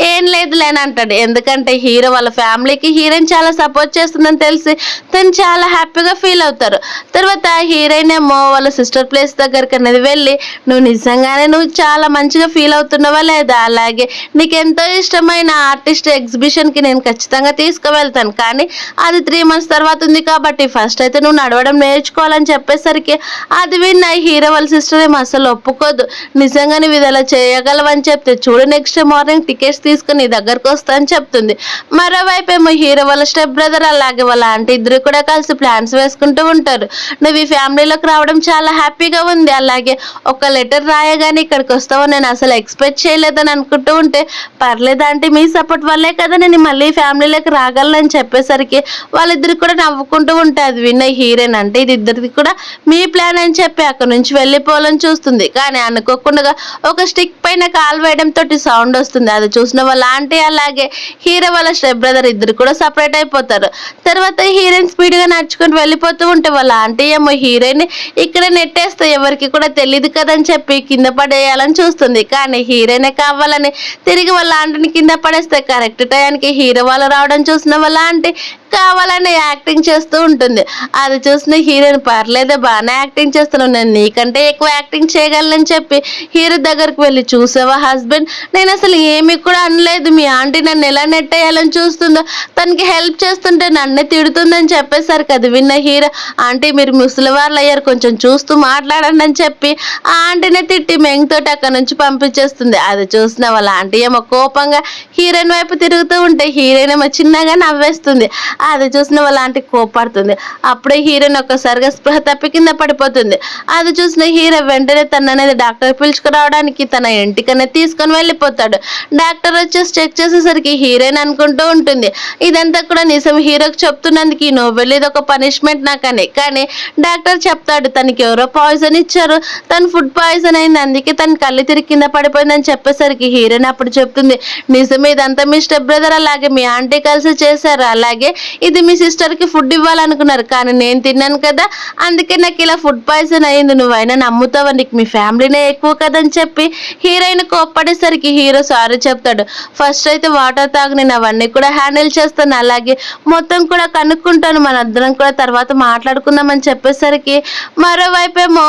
ఏం లేదులేని అంటాడు. ఎందుకంటే హీరో వాళ్ళ ఫ్యామిలీకి హీరోయిన్ చాలా సపోర్ట్ చేస్తుందని తెలిసి తను చాలా హ్యాపీగా ఫీల్ అవుతారు. తర్వాత హీరోయిన్ ఏమో వాళ్ళ సిస్టర్ ప్లేస్ దగ్గరికి అనేది వెళ్ళి, నువ్వు నిజంగానే నువ్వు చాలా మంచిగా ఫీల్ అవుతున్నావా లేదా, అలాగే నీకు ఎంతో ఇష్టమైన ఆర్టిస్ట్ ఎగ్జిబిషన్కి నేను ఖచ్చితంగా తీసుకువెళ్తాను, కానీ అది 3 months తర్వాత ఉంది కాబట్టి ఫస్ట్ అయితే నువ్వు నడవడం నేర్చుకోవాలని చెప్పేసరికి, అది విన్న హీరో వాళ్ళ సిస్టర్ ఏమో అసలు ఒప్పుకోదు. నిజంగా నువ్వు ఇది అలా చేయగలవని చెప్తే, చూడు నెక్స్ట్ మార్నింగ్ టికెట్స్ తీసుకుని నీ దగ్గరకు వస్తా అని చెప్తుంది. మరోవైపు ఏమో హీరో వాళ్ళ స్టెప్ బ్రదర్ అలాగే వాళ్ళ ఆంటీ ఇద్దరు కూడా కలిసి ప్లాన్స్ వేసుకుంటూ ఉంటారు. నువ్వు ఈ ఫ్యామిలీలోకి రావడం చాలా హ్యాపీగా ఉంది, అలాగే ఒక లెటర్ రాయగానే ఇక్కడికి వస్తావు నేను అసలు ఎక్స్పెక్ట్ చేయలేదని అనుకుంటూ ఉంటే, పర్లేదు అంటే మీ సపోర్ట్ వల్లే కదా నేను మళ్ళీ ఫ్యామిలీలోకి రాగలనని చెప్పేసరికి వాళ్ళిద్దరు కూడా నవ్వుకుంటూ ఉంటే, అది విన్న హీరోయిన్, అంటే ఇది ఇద్దరిది కూడా మీ ప్లాన్ అని చెప్పి అక్కడ నుంచి వెళ్ళిపోవాలని చూస్తుంది. కానీ అనుకోకుండా ఒక స్టిక్ పైన కాలు వేయడంతో సౌండ్ వస్తుంది. అది చూసిన వాళ్ళ ఆంటీ అలాగే హీరో వాళ్ళ స్టెప్ బ్రదర్ ఇద్దరు కూడా సపరేట్ అయిపోతారు. తర్వాత హీరోయిన్ స్పీడ్గా నడుచుకుని వెళ్ళిపోతూ ఉంటే వాళ్ళ ఆంటీ ఏమో హీరోయిన్ ఇక్కడ నెట్టేస్తే ఎవరికి కూడా తెలియదు కదని చెప్పి కింద పడేయాలని చూస్తుంది. కానీ హీరోయినే కావాలని తిరిగి వాళ్ళ ఆంటీని కింద పడేస్తే కరెక్ట్ టైంకి హీరో వాళ్ళు రావడం చూసిన వాళ్ళ ఆంటీ కావాలని యాక్టింగ్ చేస్తూ ఉంటుంది. అది చూసిన హీరోయిన్, పర్లేదే బాగానే యాక్టింగ్ చేస్తున్నావు, నేను నీకంటే ఎక్కువ యాక్టింగ్ చేయగలనని చెప్పి హీరో దగ్గరికి వెళ్ళి, చూసావా హస్బెండ్, నేను అసలు ఏమీ కూడా అనలేదు, మీ ఆంటీ నన్ను ఎలా నెట్టేయాలని చూస్తుందో, తనకి హెల్ప్ చేస్తుంటే నన్నే తిడుతుందని చెప్పేసరికి అది విన్న హీరో, ఆంటీ మీరు ముసలి వాళ్ళు అయ్యారు, కొంచెం చూస్తూ మాట్లాడండి అని చెప్పి ఆ ఆంటీనే తిట్టి మెంగ్ తోటి అక్కడ నుంచి పంపించేస్తుంది. అది చూసిన వాళ్ళ ఆంటీ ఏమో కోపంగా హీరోయిన్ వైపు తిరుగుతూ ఉంటే హీరోయిన్ ఏమో చిన్నగా నవ్వేస్తుంది. అది చూసిన వాళ్ళ ఆంటీ కోపడుతుంది. అప్పుడే హీరోయిన్ ఒక్కసారిగా స్పృహ తప్పి కింద పడిపోతుంది. అది చూసిన హీరో వెంటనే తన అనేది డాక్టర్ పిలుచుకురావడానికి తన ఇంటికనే తీసుకొని వెళ్ళిపోతాడు. డాక్టర్ వచ్చేసి చెక్ చేసేసరికి హీరోయిన్ అనుకుంటూ ఉంటుంది, ఇదంతా కూడా నిజం హీరోకి చెప్తున్నందుకు ఈ నోబెల్ ఇది ఒక పనిష్మెంట్ నాకని. కానీ డాక్టర్ చెప్తాడు తనకి ఎవరో పాయిజన్ ఇచ్చారు, తను ఫుడ్ పాయిజన్ అయింది, అందుకే తన కళ్ళు తిరిగి కింద పడిపోయిందని చెప్పేసరికి హీరోయిన్ అప్పుడు చెప్తుంది, నిజమే ఇదంతా మీ స్టెప్ బ్రదర్ అలాగే మీ ఆంటీ కలిసి చేశారు, అలాగే ఇది మీ సిస్టర్కి ఫుడ్ ఇవ్వాలనుకున్నారు, కానీ నేను తిన్నాను కదా అందుకే నాకు ఇలా ఫుడ్ పాయిజన్ అయింది, నువ్వైనా నమ్ముతావా, నీకు మీ ఫ్యామిలీనే ఎక్కువ కదని చెప్పి హీరోయిన్ కోప్పడేసరికి హీరో సారీ చెప్తాడు. ఫస్ట్ అయితే వాటర్ తాగు, నేను అవన్నీ కూడా హ్యాండిల్ చేస్తాను, అలాగే మొత్తం కూడా కనుక్కుంటాను, మన అందరం కూడా తర్వాత మాట్లాడుకుందామని చెప్పేసరికి మరోవైపేమో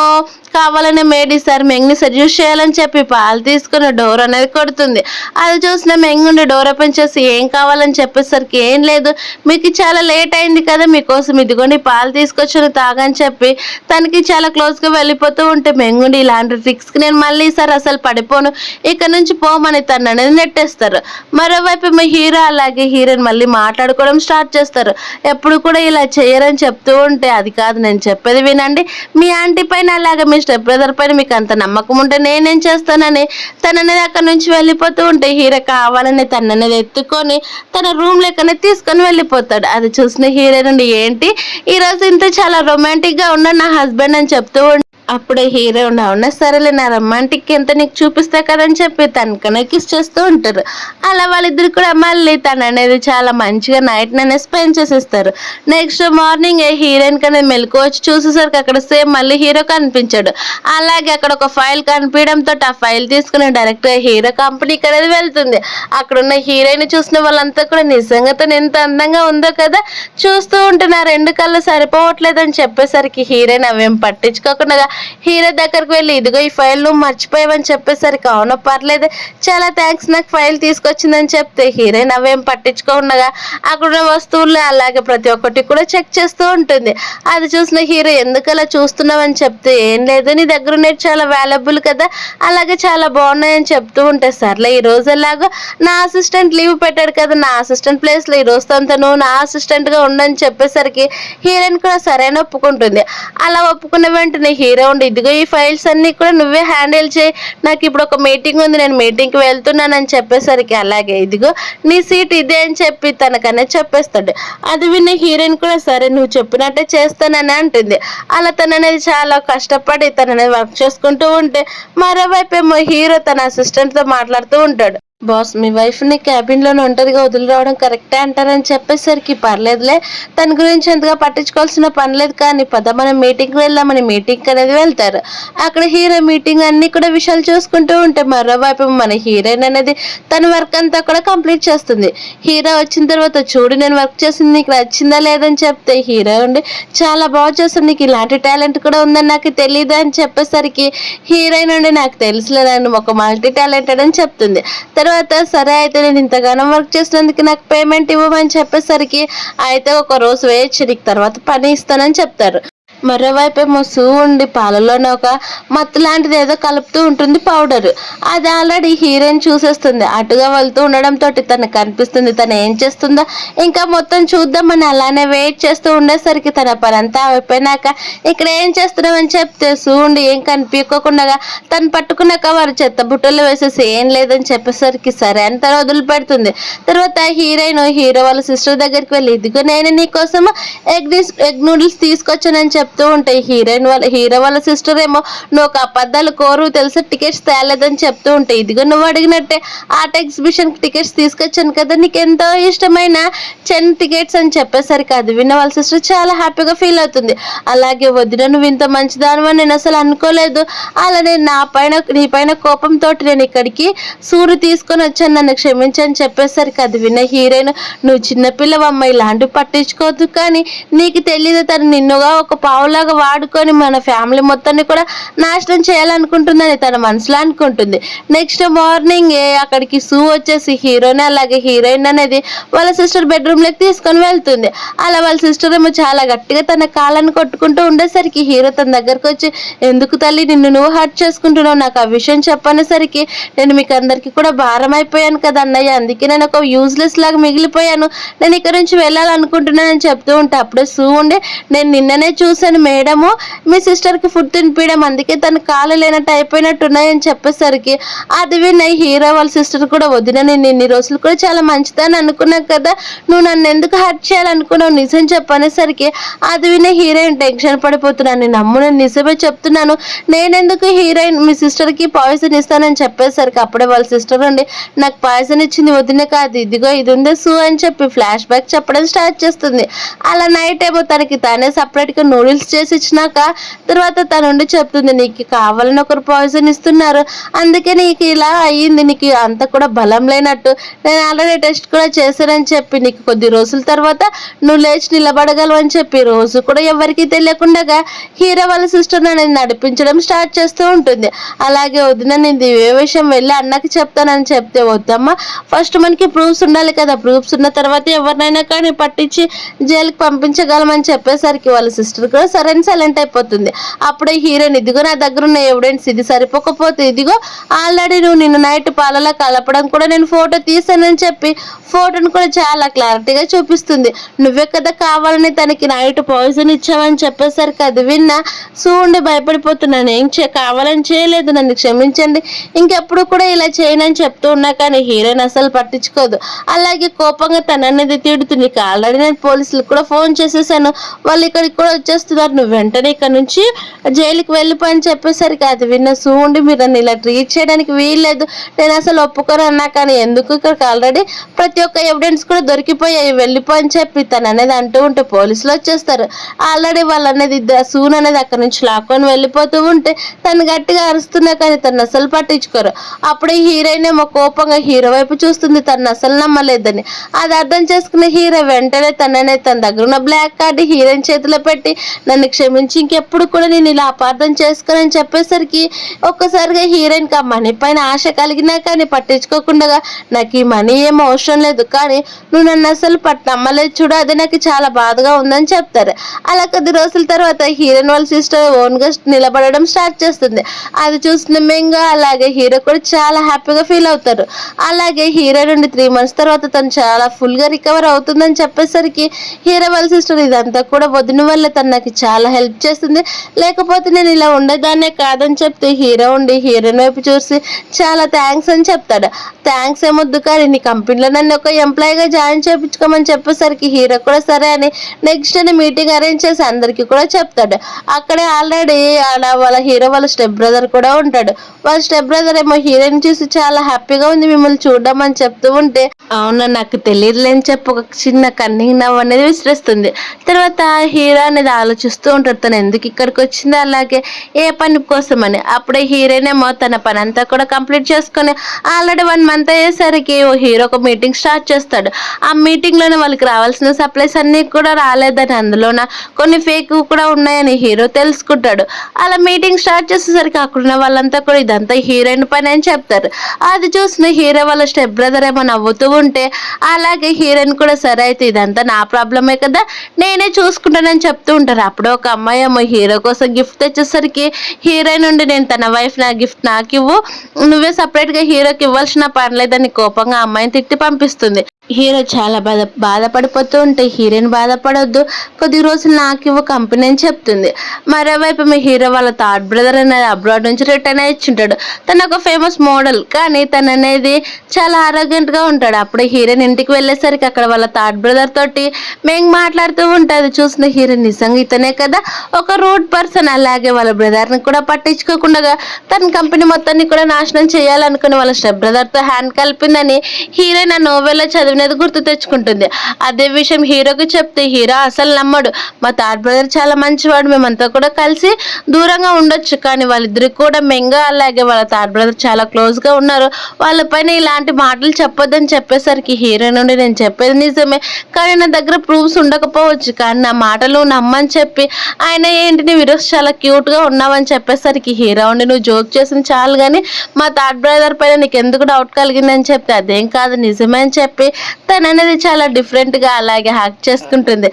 కావాలనే మేడ్ ఈసారి మెంగ్ని సెడ్యూస్ చేయాలని చెప్పి పాలు తీసుకుని డోర్ అనేది కొడుతుంది. అది చూసిన మెంగ్ ఉండి డోర్ ఓపెన్ చేసి ఏం కావాలని చెప్పేసరికి, ఏం లేదు మీకు చాలా లేట్ అయింది కదా, మీకోసం ఇదిగోండి పాలు తీసుకొచ్చి తాగని చెప్పి తనకి చాలా క్లోజ్గా వెళ్ళిపోతూ ఉంటే మెంగుండి, ఇలాంటి ట్రిక్స్కి నేను మళ్ళీ ఈసారి అసలు పడిపోను, ఇక్కడ నుంచి పోమని తను అనేది నెట్టేస్తారు. మరోవైపు మా హీరో అలాగే హీరోయిన్ మళ్ళీ మాట్లాడుకోవడం స్టార్ట్ చేస్తారు. ఎప్పుడు కూడా ఇలా చేయరని చెప్తూ ఉంటే, అది కాదు నేను చెప్పేది వినండి, మీ ఆంటీ పైన అలాగే మీ స్టెప్ బ్రదర్ పైన మీకు అంత నమ్మకం ఉంటే నేనేం చేస్తానని తననేది అక్కడ నుంచి వెళ్ళిపోతూ ఉంటే హీరో కావాలని తననేది ఎత్తుకొని తన రూమ్ లెక్కనే తీసుకొని వెళ్ళిపోతాడు. అది చూసిన హీరో నుండి, ఏంటి ఈరోజు ఇంత చాలా రొమాంటిక్ గా ఉన్న నా హస్బెండ్ అని చెప్తూ అప్పుడే హీరో అవునా సరేలే నా రొమాంటిక్ ఎంత నీకు చూపిస్తా కదని చెప్పి తనకనే కిస్ చేస్తూ ఉంటారు. అలా వాళ్ళిద్దరు కూడా మళ్ళీ తను అనేది చాలా మంచిగా నైట్ ననే స్పెండ్ చేసేస్తారు. నెక్స్ట్ మార్నింగ్ హీరోయిన్ కనేది మెలకు వచ్చి చూసేసరికి అక్కడ సేమ్ మళ్ళీ హీరో కనిపించాడు. అలాగే అక్కడ ఒక ఫైల్ కనిపించడంతో ఆ ఫైల్ తీసుకుని డైరెక్ట్ హీరో కంపెనీకి అనేది వెళ్తుంది. అక్కడున్న హీరోయిన్ చూసిన వాళ్ళంతా కూడా నిజంగా తను ఎంత అందంగా ఉందో కదా, చూస్తూ ఉంటే నా రెండు కళ్ళు సరిపోవట్లేదని చెప్పేసరికి హీరోయిన్ అవేం పట్టించుకోకుండా హీరో దగ్గరకు వెళ్ళి ఇదిగో ఈ ఫైల్ నువ్వు మర్చిపోయావని చెప్పేసరికి అవును పర్లేదు చాలా థ్యాంక్స్ నాకు ఫైల్ తీసుకొచ్చిందని చెప్తే హీరోయిన్ అవేం పట్టించుకోకుండా అక్కడున్న వస్తువులు అలాగే ప్రతి ఒక్కటి కూడా చెక్ చేస్తూ ఉంటుంది. అది చూసిన హీరో ఎందుకు అలా చూస్తున్నావని చెప్తే ఏం లేదు నీ దగ్గర ఉన్నది చాలా వాల్యుబుల్ కదా, అలాగే చాలా బాగున్నాయని చెప్తూ ఉంటే సర్లే ఈ రోజు ఎలాగో నా అసిస్టెంట్ లీవ్ పెట్టాడు కదా, నా అసిస్టెంట్ ప్లేస్ లో ఈ రోజు అంతా నువ్వు నా అసిస్టెంట్ గా ఉండని చెప్పేసరికి హీరోయిన్ కూడా సరైన ఒప్పుకుంటుంది. అలా ఒప్పుకున్న వెంటనే హీరో ఉండి ఇదిగో ఈ ఫైల్స్ అన్ని కూడా నువ్వే హ్యాండిల్ చేయి, నాకు ఇప్పుడు ఒక మీటింగ్ ఉంది నేను మీటింగ్ కి వెళ్తున్నానని చెప్పేసరికి అలాగే ఇదిగో నీ సీట్ ఇదే అని చెప్పి తనకనే చెప్పేస్తాడు. అది విన్న హీరోయిన్ కూడా సరే నువ్వు చెప్పినట్టే చేస్తానని అంటుంది. అలా తననేది చాలా కష్టపడి తననేది వర్క్ చేసుకుంటూ ఉంటే మరోవైపు ఏమో హీరో తన అసిస్టెంట్ తో మాట్లాడుతూ ఉంటాడు. బాస్ మీ వైఫ్ ని క్యాబిన్ లోనే ఒంటరిగా వదిలి రావడం కరెక్టే అంటారని చెప్పేసరికి పర్లేదులే తన గురించి ఎంతగా పట్టించుకోవాల్సిన పని లేదు కానీ పద మనం మీటింగ్ వెళ్దామని మీటింగ్ అనేది వెళ్తారు. అక్కడ హీరో మీటింగ్ అన్ని కూడా విషయాలు చూసుకుంటూ ఉంటే మరోవైపు మన హీరోయిన్ అనేది తన వర్క్ అంతా కూడా కంప్లీట్ చేస్తుంది. హీరో వచ్చిన తర్వాత చూడు నేను వర్క్ చేసింది నీకు నచ్చిందా లేదని చెప్తే హీరో ఉండి చాలా బాగా చేస్తాను నీకు ఇలాంటి టాలెంట్ కూడా ఉందని నాకు తెలియదు అని చెప్పేసరికి హీరోయిన్ ఉండి నాకు తెలుసులేదని ఒక మల్టీ టాలెంటెడ్ అని చెప్తుంది. తర్వాత సరే అయితే నేను ఇంతగానో వర్క్ చేసినందుకు నాకు పేమెంట్ ఇవ్వమని చెప్పేసరికి అయితే ఒక రోజు వేయచ్చు నీకు తర్వాత పని ఇస్తానని చెప్తారు. మరోవైపు ఏమో సూ ఉండి పాలలోనే ఒక మత్తు లాంటిది ఏదో కలుపుతూ ఉంటుంది పౌడర్. అది ఆల్రెడీ హీరోయిన్ చూసేస్తుంది. అటుగా వెళ్తూ ఉండడంతో తనకు కనిపిస్తుంది తను ఏం చేస్తుందో ఇంకా మొత్తం చూద్దామని అలానే వెయిట్ చేస్తూ ఉండేసరికి తన పని అంతా అయిపోయినాక ఇక్కడ ఏం చేస్తున్నామని చెప్తే సూ ఉండి ఏం కనిపించకుండా తను పట్టుకున్నాక వారు చెత్త బుట్టలు వేసేసి ఏం లేదని చెప్పేసరికి సరే అని తను వదిలిపెడుతుంది. తర్వాత హీరోయిన్ హీరో వాళ్ళ సిస్టర్ దగ్గరికి వెళ్ళి ఇదిగో నేను నీకోసం ఎగ్ నూడిల్స్ తీసుకొచ్చానని చెప్తూ ఉంటాయి. హీరో వాళ్ళ సిస్టర్ ఏమో నువ్వు ఒక అబద్ధాలు కోరు తెలుసా టికెట్స్ తేలేదని చెప్తూ ఉంటాయి. ఇదిగో నువ్వు అడిగినట్టే ఆర్ట్ ఎగ్జిబిషన్ టికెట్స్ తీసుకొచ్చాను కదా నీకు ఎంతో ఇష్టమైన 10 టికెట్స్ అని చెప్పేసరికి అది విన్న వాళ్ళ సిస్టర్ చాలా హ్యాపీగా ఫీల్ అవుతుంది. అలాగే వదిన నువ్వు ఇంత మంచిదానివని నేను అసలు అనుకోలేదు, అలానే నీ పైన కోపంతో నేను ఇక్కడికి సూరు తీసుకొని వచ్చాను నన్ను క్షమించని చెప్పేసరికి అది విన్న హీరోయిన్ నువ్వు చిన్నపిల్లవమ్మ ఇలాంటివి పట్టించుకోవద్దు కానీ నీకు తెలియదు తను నిన్నుగా ఒక పావులాగా వాడుకొని మన ఫ్యామిలీ మొత్తాన్ని కూడా నాశనం చేయాలనుకుంటుందని తన మనసులో అనుకుంటుంది. నెక్స్ట్ మార్నింగ్ అక్కడికి సూ వచ్చేసి హీరోని అలాగే హీరోయిన్ అనేది వాళ్ళ సిస్టర్ బెడ్రూమ్ లోకి తీసుకొని వెళ్తుంది. అలా వాళ్ళ సిస్టర్ ఏమో చాలా గట్టిగా తన కాళ్ళని కొట్టుకుంటూ ఉండేసరికి హీరో తన దగ్గరకు వచ్చి ఎందుకు తల్లి నిన్ను నువ్వు హర్ట్ చేసుకుంటున్నావు నాకు ఆ విషయం చెప్పనేసరికి నేను మీకు అందరికి కూడా భారం అయిపోయాను కదా అన్నయ్య, అందుకే నేను ఒక యూజ్లెస్ లాగా మిగిలిపోయాను, నేను ఇక్కడ నుంచి వెళ్ళాలనుకుంటున్నానని చెప్తూ ఉంటే అప్పుడే సూ ఉండే నేను నిన్ననే చూశాను మేడము మీ సిస్టర్కి ఫుడ్ తినిపించడం అందుకే తన కాలు లేనట్టు అయిపోయినట్టున్నాయని చెప్పేసరికి అది విన్న హీరో వాళ్ళ సిస్టర్ కూడా వదిన నేను ఇన్ని రోజులు కూడా చాలా మంచిదని అనుకున్నాను కదా నువ్వు నన్ను ఎందుకు హర్ట్ చేయాలనుకున్నావు నిజం చెప్పనేసరికి అది విన్న హీరోయిన్ టెన్షన్ పడిపోతున్నాను నమ్ము నేను నిజమే చెప్తున్నాను నేనెందుకు హీరోయిన్ మీ సిస్టర్కి పాయిజన్ ఇస్తానని చెప్పేసరికి అప్పుడే వాళ్ళ సిస్టర్ అండి నాకు పాయిజన్ ఇచ్చింది వదిన కాదు ఇదిగో ఇది ఉందే సూ అని చెప్పి ఫ్లాష్ బ్యాక్ చెప్పడం స్టార్ట్ చేస్తుంది. అలా నైట్ ఏమో తనకి తానే సపరేట్గా నూడిల్స్ చేసి ఇచ్చినాక తర్వాత తనుండి చెప్తుంది నీకు కావాలని ఒకరు పాయిజన్ ఇస్తున్నారు అందుకే నీకు ఇలా అయ్యింది, నీకు అంత కూడా బలం లేనట్టు నేను ఆల్రెడీ టెస్ట్ కూడా చేశానని చెప్పి నీకు కొద్ది రోజుల తర్వాత నువ్వు లేచి నిలబడగలవు అని చెప్పి రోజు కూడా ఎవరికి తెలియకుండా హీరో వాళ్ళ సిస్టర్ అనేది నడిపించడం స్టార్ట్ చేస్తూ ఉంటుంది. అలాగే వదిన నేను ఏ విషయం వెళ్ళి అన్నకి చెప్తానని చెప్తే వద్దమ్మా ఫస్ట్ మనకి ప్రూఫ్స్ ఉండాలి కదా, ప్రూఫ్స్ ఉన్న తర్వాత ఎవరినైనా కానీ పట్టించి జైలుకి పంపించగలమని చెప్పేసరికి వాళ్ళ సిస్టర్ కూడా సరే సైలెంట్ అయిపోతుంది. అప్పుడే హీరోయిన్ ఇదిగో నా దగ్గర ఉన్న ఎవిడెన్స్ ఇది సరిపోకపోతే ఇదిగో ఆల్రెడీ నువ్వు నిన్ను నైట్ పాలలో కలపడం కూడా నేను ఫోటో తీసానని చెప్పి ఫోటోను కూడా చాలా క్లారిటీగా చూపిస్తుంది. నువ్వే కదా కావాలని తనకి నైట్ పాయిజన్ ఇచ్చావని చెప్పేసరికి అది విన్నా సూండి భయపడిపోతున్నాను ఏం కావాలని చేయలేదు నన్ను క్షమించండి ఇంకెప్పుడు కూడా ఇలా చేయనని చెప్తూ ఉన్నా కానీ హీరోయిన్ అసలు పట్టించుకోదు. అలాగే కోపంగా తననేది తిడుతుంది ఆల్రెడీ నేను పోలీసులకు కూడా ఫోన్ చేసేసాను వాళ్ళు ఇక్కడికి కూడా వచ్చేస్తున్నారు గారు నువ్వు వెంటనే ఇక్కడ నుంచి జైలుకి వెళ్ళిపోయి అని చెప్పేసరికి అది విన్న సూండి మీరు నన్ను ఇలా ట్రీట్ చేయడానికి వీల్లేదు, నేను అసలు ఒప్పుకోను అన్నా కానీ ఎందుకు ఇక్కడికి ఆల్రెడీ ప్రతి ఒక్క ఎవిడెన్స్ కూడా దొరికిపోయాయి వెళ్ళిపోయి చెప్పి తను అనేది అంటూ ఉంటే పోలీసులు వచ్చేస్తారు. ఆల్రెడీ వాళ్ళు అనేది సూన్ అనేది అక్కడ నుంచి లాక్కొని వెళ్ళిపోతూ ఉంటే తను గట్టిగా అరుస్తున్నా కానీ తను అసలు పట్టించుకోరు. అప్పుడే హీరోయిన్ ఏమో కోపంగా హీరో వైపు చూస్తుంది, తను అసలు నమ్మలేదని. అది అర్థం చేసుకున్న హీరో వెంటనే తన దగ్గర ఉన్న బ్లాక్ కార్డు హీరోయిన్ చేతిలో పెట్టి నన్ను క్షమించి ఇంకెప్పుడు కూడా నేను ఇలా అపార్థం చేసుకోనని చెప్పేసరికి ఒక్కసారిగా హీరోయిన్కి ఆ మనీ పైన ఆశ కలిగినా కానీ పట్టించుకోకుండా నాకు ఈ మనీ ఏమో అవసరం లేదు కానీ నువ్వు నన్ను అసలు నమ్మలేదు చూడు, అది నాకు చాలా బాధగా ఉందని చెప్తారు. అలా కొద్ది రోజుల తర్వాత హీరోయిన్ వాళ్ళ సిస్టర్ ఓన్గా నిలబడడం స్టార్ట్ చేస్తుంది. అది చూసిన మెంగా అలాగే హీరో కూడా చాలా హ్యాపీగా ఫీల్ అవుతారు. అలాగే హీరో నుండి 3 months తర్వాత తను చాలా ఫుల్గా రికవర్ అవుతుందని చెప్పేసరికి హీరో వాళ్ళ సిస్టర్ ఇదంతా కూడా వదిన వల్ల తను నాకు చాలా హెల్ప్ చేస్తుంది, లేకపోతే నేను ఇలా ఉండేదాన్నే కాదని చెప్తే హీరో ఉండి హీరోయిన్ వైపు చూసి చాలా థ్యాంక్స్ అని చెప్తాడు. థ్యాంక్స్ ఏమొద్దు కానీ నీ కంపెనీలో నన్ను ఒక ఎంప్లాయీగా జాయిన్ చేయించుకోమని చెప్పేసరికి హీరో కూడా సరే అని నెక్స్ట్ డే మీటింగ్ అరేంజ్ చేసి అందరికీ కూడా చెప్తాడు. అక్కడే ఆల్రెడీ వాళ్ళ హీరో వాళ్ళ స్టెప్ బ్రదర్ కూడా ఉంటాడు. వాళ్ళ స్టెప్ బ్రదర్ ఏమో హీరోయిన్ చూసి చాలా హ్యాపీగా ఉంది మిమ్మల్ని చూడడం అని చెప్తూ ఉంటే అవునా నాకు తెలియదులేని చెప్పి ఒక చిన్న కన్నింగ్ నవ్వు అనేది విసిరేస్తుంది. తర్వాత హీరో అనేది ఆలోచిస్తూ ఉంటాడు తను ఎందుకు ఇక్కడికి వచ్చింది అలాగే ఏ పని కోసం అని. అప్పుడే హీరోయిన్ ఏమో తన పని అంతా కూడా కంప్లీట్ చేసుకొని ఆల్రెడీ 1 month అయ్యేసరికి ఓ హీరో ఒక మీటింగ్ స్టార్ట్ చేస్తాడు. ఆ మీటింగ్ లోనే వాళ్ళకి రావాల్సిన సప్లైస్ అన్ని కూడా రాలేదని అందులోన కొన్ని ఫేక్ కూడా ఉన్నాయని హీరో తెలుసుకుంటాడు. అలా మీటింగ్ స్టార్ట్ చేసేసరికి అక్కడున్న వాళ్ళంతా కూడా ఇదంతా హీరోయిన్ పని అని చెప్తారు. అది చూసిన హీరో వాళ్ళ స్టెప్ బ్రదర్ ఏమో నవ్వుతూ ఉంటే అలాగే హీరోయిన్ కూడా సరే అయితే ఇదంతా నా ప్రాబ్లమే కదా నేనే చూసుకుంటానని చెప్తూ ఉంటారు. అప్పుడు ఒక అమ్మాయి ఏమో హీరో కోసం గిఫ్ట్ తెచ్చేసరికి హీరోయిన్ నుండి నేను తన వైఫ్ నా గిఫ్ట్ నాకు ఇవ్వు, నువ్వే సపరేట్గా హీరోకి ఇవ్వాల్సిన పని లేదని కోపంగా అమ్మాయిని తిట్టి పంపిస్తుంది. హీరో చాలా బాధపడిపోతూ ఉంటే హీరోయిన్ బాధపడొద్దు కొద్ది రోజులు నాకు ఇవ్వ కంపెనీ అని చెప్తుంది. మరోవైపు మీ హీరో వాళ్ళ థర్డ్ బ్రదర్ అనేది అబ్రాడ్ నుంచి రిటర్న్ అయ్యి ఇచ్చింటాడు. తను ఒక ఫేమస్ మోడల్ కానీ తను అనేది చాలా ఆరోగ్యంగా ఉంటాడు. అప్పుడు హీరోయిన్ ఇంటికి వెళ్ళేసరికి అక్కడ వాళ్ళ థర్డ్ బ్రదర్ తోటి మేము మాట్లాడుతూ ఉంటుంది. చూసిన హీరోయిన్ నిజంగా ఇతనే కదా ఒక రూడ్ పర్సన్, అలాగే వాళ్ళ బ్రదర్ని కూడా పట్టించుకోకుండా తన కంపెనీ మొత్తాన్ని కూడా నాశనం చేయాలనుకుని వాళ్ళ స్టెప్ బ్రదర్తో హ్యాండ్ కలిపిందని హీరోయిన్ ఆ నోవెల్లో చదివినది గుర్తు తెచ్చుకుంటుంది. అదే విషయం హీరోకి చెప్తే హీరో అసలు నమ్మడు. మా థర్డ్ బ్రదర్ చాలా మంచివాడు, మేమంతా కూడా కలిసి దూరంగా ఉండొచ్చు కానీ వాళ్ళిద్దరికి కూడా మెంగా అలాగే వాళ్ళ థర్డ్ బ్రదర్ చాలా క్లోజ్ గా ఉన్నారు, వాళ్ళపైన ఇలాంటి మాటలు చెప్పొద్దని చెప్పేసరికి హీరో నుండి నేను చెప్పేది నిజమే కానీ నా దగ్గర ప్రూఫ్స్ ఉండకపోవచ్చు కానీ నా మాటలు నమ్మని చెప్పి ఆయన ఏంటి నీ విరోస్ చాలా క్యూట్ గా ఉన్నావని చెప్పేసరికి హీరో ఉండి నువ్వు జోక్ చేసిన చాలు కానీ మా థర్డ్ బ్రదర్ పైన నీకు ఎందుకు డౌట్ కలిగిందని చెప్తే అదేం కాదు నిజమే అని చెప్పి తను అనేది చాలా డిఫరెంట్గా అలాగే హ్యాక్ చేసుకుంటుంది.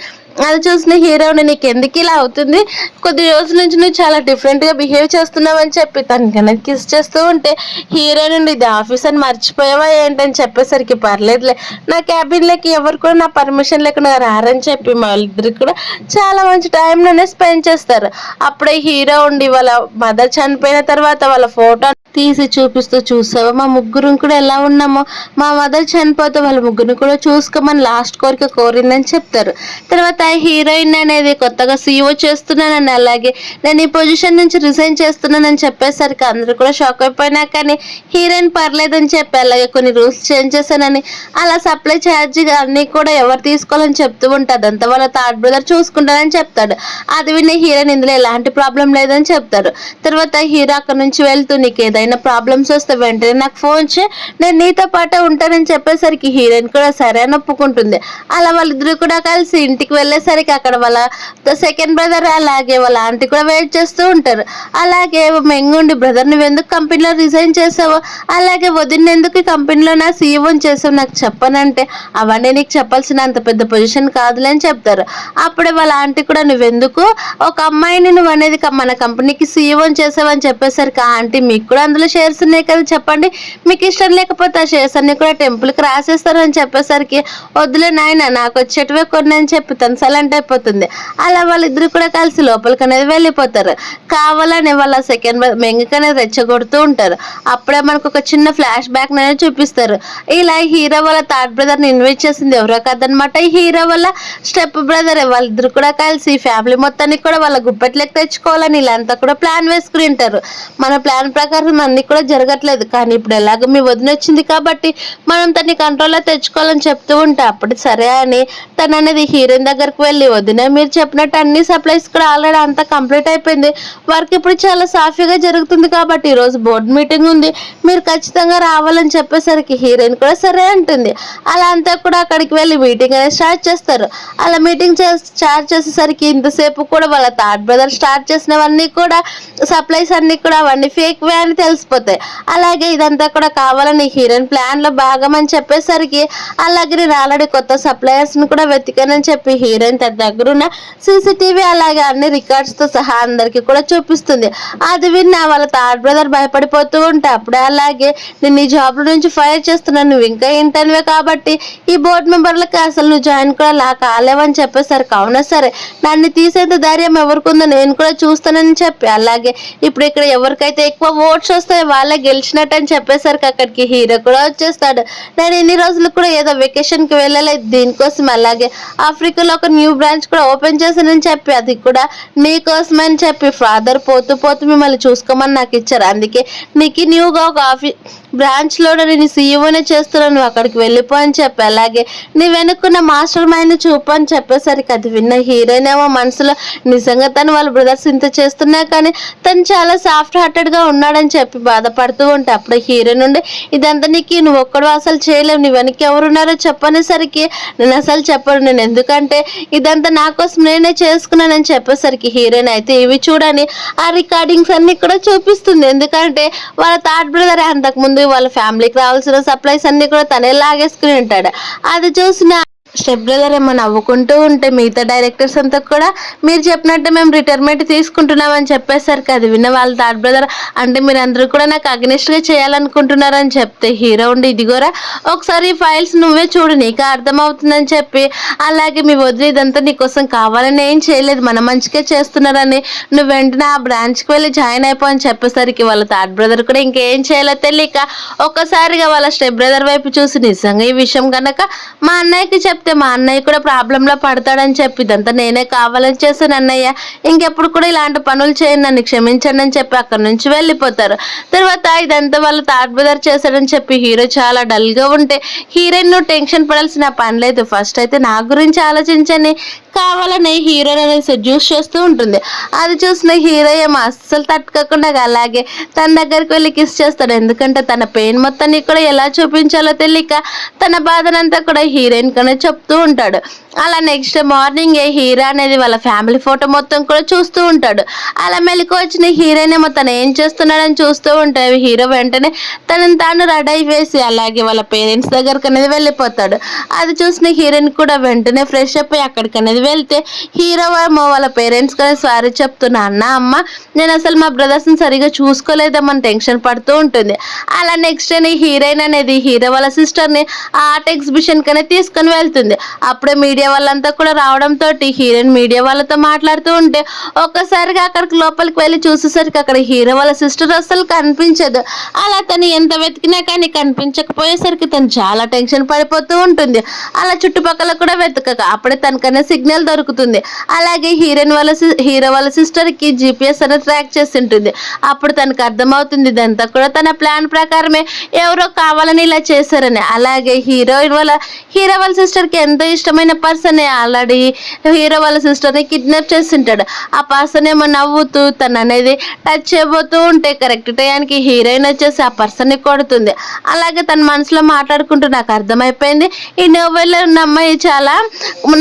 అది చూసిన హీరోని నీకు ఎందుకు ఇలా అవుతుంది, కొద్ది రోజుల నుంచి నువ్వు చాలా డిఫరెంట్గా బిహేవ్ చేస్తున్నావు అని చెప్పి తనకన్నా కిస్ చేస్తూ ఉంటే హీరో నుండి ఇది ఆఫీస్ అని మర్చిపోయావా ఏంటని చెప్పేసరికి పర్లేదులే నా క్యాబిన్లోకి ఎవరు కూడా నా పర్మిషన్ లేకుండా రారని చెప్పి వాళ్ళిద్దరికి కూడా చాలా మంచి టైంలోనే స్పెండ్ చేస్తారు. అప్పుడే హీరో ఉండి వాళ్ళ మదర్ చనిపోయిన తర్వాత వాళ్ళ ఫోటో తీసి చూపిస్తూ చూసావా మా ముగ్గురు కూడా ఎలా ఉన్నామో, మా మదర్ చనిపోతే వాళ్ళ ముగ్గురిని కూడా చూసుకోమని లాస్ట్ కోరిక కోరిందని చెప్తారు. తర్వాత హీరోయిన్ అనేది కొత్తగా సీఈఓ చేస్తున్నానని అలాగే నేను ఈ పొజిషన్ నుంచి రిజైన్ చేస్తున్నానని చెప్పేసరికి అందరూ కూడా షాక్ అయిపోయినా కానీ హీరోయిన్ పర్లేదని చెప్పి అలాగే కొన్ని రూల్స్ చేంజ్ చేశానని అలా సప్లై ఛార్జ్ అన్ని కూడా ఎవరు తీసుకోవాలని చెప్తూ ఉంటే అదంతా వాళ్ళ థర్డ్ బ్రదర్ చూసుకుంటానని చెప్తాడు. అది విని హీరోయిన్ ఇందులో ఎలాంటి ప్రాబ్లం లేదని చెప్తారు. తర్వాత హీరో అక్కడ నుంచి వెళ్తూ నీకు ఏదైనా ప్రాబ్లమ్స్ వస్తే వెంటనే నాకు ఫోన్ చేయి నేను నీతో పాటే ఉంటానని చెప్పేసరికి హీరోయిన్ కూడా సరే అని ఒప్పుకుంటుంది. అలా వాళ్ళిద్దరు కూడా కలిసి ఇంటికి వెళ్ళేసరికి అక్కడ వాళ్ళ సెకండ్ బ్రదర్ అలాగే వాళ్ళ ఆంటీ కూడా వెయిట్ చేస్తూ ఉంటారు. అలాగే మెంగుండి బ్రదర్ నువ్వు ఎందుకు కంపెనీలో రిజైన్ చేసావో అలాగే వదిన ఎందుకు ఈ కంపెనీలో నా సీఈఓని చేసావు నాకు చెప్పనంటే అవన్నీ నీకు చెప్పాల్సిన అంత పెద్ద పొజిషన్ కాదులే అని చెప్తారు. అప్పుడే వాళ్ళ ఆంటీ కూడా నువ్వెందుకు ఒక అమ్మాయిని నువ్వు అనేది మన కంపెనీకి సీఈఓని చేసావని చెప్పేసరికి ఆ ఆంటీ మీకు కూడా అందులో షేర్స్ ఉన్నాయి కదా చెప్పండి మీకు ఇష్టం లేకపోతే ఆ షేర్స్ అన్ని కూడా టెంపుల్కి రాసేస్తారు అని చెప్పేసరికి వద్దులే నాయన నాకు వచ్చేటివే కొన్ని అని చెప్పి తను సైలెంట్ అయిపోతుంది. అలా వాళ్ళిద్దరు కూడా కలిసి లోపలికి అనేది వెళ్ళిపోతారు. కావాలని వాళ్ళ సెకండ్ మెంగిక అనేది రెచ్చగొడుతూ ఉంటారు. అప్పుడే మనకు ఒక చిన్న ఫ్లాష్ బ్యాక్ అనేది చూపిస్తారు. ఇలా హీరో వాళ్ళ థర్డ్ బ్రదర్ ని ఇన్వైట్ చేసింది ఎవరో కాదనమాట, ఈ హీరో వాళ్ళ స్టెప్ బ్రదర్. వాళ్ళిద్దరు కూడా కలిసి ఫ్యామిలీ మొత్తాన్ని కూడా వాళ్ళ గుప్పెట్లోకి తెచ్చుకోవాలని ఇలా అంతా కూడా ప్లాన్ వేసుకుని ఉంటారు. మన ప్లాన్ ప్రకారం అన్ని కూడా జరగట్లేదు, కానీ ఇప్పుడు ఎలాగో మీ వదిన వచ్చింది కాబట్టి మనం తన్ని కంట్రోల్లో తెచ్చుకోవాలని చెప్తూ ఉంటే అప్పుడు సరే అని తను అనేది హీరోయిన్ దగ్గరకు వెళ్ళి, వదిన మీరు చెప్పినట్టు అన్ని సప్లైస్ కూడా ఆల్రెడీ అంతా కంప్లీట్ అయిపోయింది, వర్క్ ఇప్పుడు చాలా సాఫీగా జరుగుతుంది కాబట్టి ఈరోజు బోర్డు మీటింగ్ ఉంది, మీరు ఖచ్చితంగా రావాలని చెప్పేసరికి హీరోయిన్ కూడా సరే అంటుంది. అలా అంతా కూడా అక్కడికి వెళ్ళి మీటింగ్ అనేది స్టార్ట్ చేస్తారు. అలా మీటింగ్ స్టార్ట్ చేసేసరికి ఇంతసేపు కూడా వాళ్ళ థర్డ్ బ్రదర్ స్టార్ట్ చేసినవన్నీ కూడా సప్లైస్ అన్ని కూడా అవన్నీ ఫేక్ వే అని తెలిసిపోతాయి. అలాగే ఇదంతా కూడా కావాలని హీరోయిన్ ప్లాన్ లో భాగం అని చెప్పేసరికి, అలాగే నేను ఆల్రెడీ కొత్త సప్లయర్స్ ని కూడా వెతికానని చెప్పి హీరోయిన్ తన దగ్గర ఉన్న సీసీటీవీ అలాగే అన్ని రికార్డ్స్ తో సహా అందరికి కూడా చూపిస్తుంది. అది విన్నా వాళ్ళ థర్డ్ బ్రదర్ భయపడిపోతూ ఉంటే అప్పుడే, అలాగే నేను ఈ జాబ్ నుంచి ఫైర్ చేస్తున్నాను, నువ్వు ఇంకా ఇంటర్వ్యూ కాబట్టి ఈ బోర్డు మెంబర్లకి అసలు నువ్వు జాయిన్ కూడా కాలేవని చెప్పేసరికి, అవునా సరే నన్ను తీసేంత ధైర్యం ఎవరికి ఉందో నేను కూడా చూస్తానని చెప్పి, అలాగే ఇప్పుడు ఇక్కడ ఎవరికైతే ఎక్కువ ఓట్స్ వస్తాయో వాళ్ళే గెలిచినట్టు అని చెప్పేసరికి అక్కడికి హీరో కూడా వచ్చేస్తాడు. నేను ఇన్ని రోజులు కూడా ఏదో వెకేషన్ కి వెళ్ళలేదు దీనికోసం, అలాగే ఆఫ్రికాలో ఒక న్యూ బ్రాంచ్ కూడా ఓపెన్ చేశానని చెప్పి అది కూడా నీకోసం అని చెప్పి ఫాదర్ పోతూ పోతూ మిమ్మల్ని చూసుకోమని నాకు ఇచ్చారు, అందుకే నీకు న్యూగా ఒక బ్రాంచ్ లో నేను సీఈఓనే చేస్తున్నాను, నువ్వు అక్కడికి వెళ్ళిపో అని చెప్పి, అలాగే నీ వెనుక్కున్న మాస్టర్ మైండ్ చూపు అని చెప్పేసరికి అది విన్న హీరోయిన్ ఏమో మనసులో నిజంగా తను వాళ్ళ బ్రదర్స్ ఇంత చేస్తున్నా కానీ తను చాలా సాఫ్ట్ హార్టెడ్ గా ఉన్నాడని చెప్పి బాధపడుతూ ఉంటే అప్పుడు హీరోయిన్ నుండి ఇదంతా నీకు నువ్వు ఒక్కడు అసలు చేయలేవు, నీ వెనక్కి ఎవరున్నారో చెప్పనేసరికి నేను అసలు చెప్పను, నేను ఎందుకంటే ఇదంతా నా కోసం నేనే చేసుకున్నానని చెప్పేసరికి హీరోయిన్ అయితే ఇవి చూడని ఆ రికార్డింగ్స్ అన్ని కూడా చూపిస్తుంది. ఎందుకంటే వాళ్ళ థర్డ్ బ్రదర్ అంతకు ముందు వాళ్ళ ఫ్యామిలీకి రావాల్సిన సప్లైస్ అన్ని కూడా తనే లాగేసుకుని ఉంటాడు. అది చూసిన స్టెప్ బ్రదర్ ఏమో నవ్వుకుంటూ ఉంటే మిగతా డైరెక్టర్స్ అంతా కూడా మీరు చెప్పినట్టు మేము రిటైర్మెంట్ తీసుకుంటున్నామని చెప్పేసరికి అది విన్న వాళ్ళ థర్డ్ బ్రదర్, అంటే మీరు అందరూ కూడా నాకు అగ్నిస్ట్ గా చేయాలనుకుంటున్నారని చెప్తే హీరో ఉండి ఇదిగోరా ఒకసారి ఫైల్స్ నువ్వే చూడు నీకు అర్థమవుతుందని చెప్పి, అలాగే మీ వదిలి ఇదంతా నీకోసం కావాలని ఏం చేయలేదు మన మంచిగా చేస్తున్నారని నువ్వు వెంటనే ఆ బ్రాంచ్ కి వెళ్ళి జాయిన్ అయిపో అని చెప్పేసరికి వాళ్ళ థర్డ్ బ్రదర్ కూడా ఇంకేం చేయలేదు తెలియక ఒక్కసారిగా వాళ్ళ స్టెప్ బ్రదర్ వైపు చూసి, నిజంగా ఈ విషయం కనుక మా అన్నయ్యకి చెప్తే మా అన్నయ్య కూడా ప్రాబ్లంలో పడతాడని చెప్పి ఇదంతా నేనే కావాలని చేశాను అన్నయ్య, ఇంకెప్పుడు కూడా ఇలాంటి పనులు చేయను, నన్ను క్షమించండి అని చెప్పి అక్కడ నుంచి వెళ్ళిపోతారు. తర్వాత ఇదంతా వాళ్ళ థర్డ్ బ్రదర్ చేశాడని చెప్పి హీరో చాలా డల్ గా ఉంటే, హీరోయిన్ నువ్వు టెన్షన్ పడాల్సిన పని లేదు, ఫస్ట్ అయితే నా గురించి ఆలోచించని కావాలని హీరోయిన్ అనేది సెడ్యూస్ చేస్తూ ఉంటుంది. అది చూసిన హీరో ఏమో అస్సలు తట్టుకోకుండా అలాగే తన దగ్గరికి వెళ్ళి కిస్ చేస్తాడు. ఎందుకంటే తన పెయిన్ మొత్తాన్ని కూడా ఎలా చూపించాలో తెలియక తన బాధనంతా కూడా హీరోయిన్ కనే చెప్తూ ఉంటాడు. అలా నెక్స్ట్ మార్నింగ్ హీరో అనేది వాళ్ళ ఫ్యామిలీ ఫోటో మొత్తం కూడా చూస్తూ ఉంటాడు. అలా మెలకు వచ్చిన హీరోయిన్ ఏమో తను ఏం చేస్తున్నాడని చూస్తూ ఉంటాడు. హీరో వెంటనే తనని తాను రెడీ వేసి అలాగే వాళ్ళ పేరెంట్స్ దగ్గరకు అనేది వెళ్ళిపోతాడు. అది చూసిన హీరోయిన్ కూడా వెంటనే ఫ్రెష్ అప్ అయ్యి అక్కడికి అనేది వెళ్తే హీరో ఏమో వాళ్ళ పేరెంట్స్ కూడా సారీ చెప్తున్నా, అన్న అమ్మ నేను అసలు మా బ్రదర్స్ ని సరిగా చూసుకోలేదామని టెన్షన్ పడుతూ ఉంటుంది. అలా నెక్స్ట్ డే హీరోయిన్ అనేది హీరో వాళ్ళ సిస్టర్ ని ఆర్ట్ ఎగ్జిబిషన్ కనే తీసుకొని వెళ్తుంది. అప్పుడే మీడియా వాళ్ళంతా కూడా రావడంతో హీరోయిన్ మీడియా వాళ్ళతో మాట్లాడుతూ ఉంటే ఒక్కసారిగా అక్కడికి లోపలికి వెళ్ళి చూసేసరికి అక్కడ హీరో వాళ్ళ సిస్టర్ అసలు కనిపించదు. అలా తను ఎంత వెతికినా కానీ కనిపించకపోయేసరికి తను చాలా టెన్షన్ పడిపోతూ ఉంటుంది. అలా చుట్టుపక్కల కూడా వెతకక అప్పుడే తనకనే సిగ్నల్ దొరుకుతుంది. అలాగే హీరో వాళ్ళ సిస్టర్ కి GPS అనేది ట్రాక్ చేసి ఉంటుంది. అప్పుడు తనకు అర్థమవుతుంది ఇదంతా కూడా తన ప్లాన్ ప్రకారమే ఎవరో కావాలని ఇలా చేశారని. అలాగే హీరో వాళ్ళ సిస్టర్ కి ఎంతో ఇష్టమైన పర్సన్ ఆల్రెడీ హీరో వాళ్ళ సిస్టర్ ని కిడ్నాప్ చేస్తుంటాడు. ఆ పర్సన్ ఏమో నవ్వుతూ తను అనేది టచ్ చేయబోతూ ఉంటే కరెక్ట్ టైంకి హీరోయిన్ వచ్చేసి ఆ పర్సన్ ని కొడుతుంది. అలాగే తన మనసులో మాట్లాడుకుంటూ నాకు అర్థమైపోయింది ఈ నోవెల్లో ఉన్న అమ్మాయి చాలా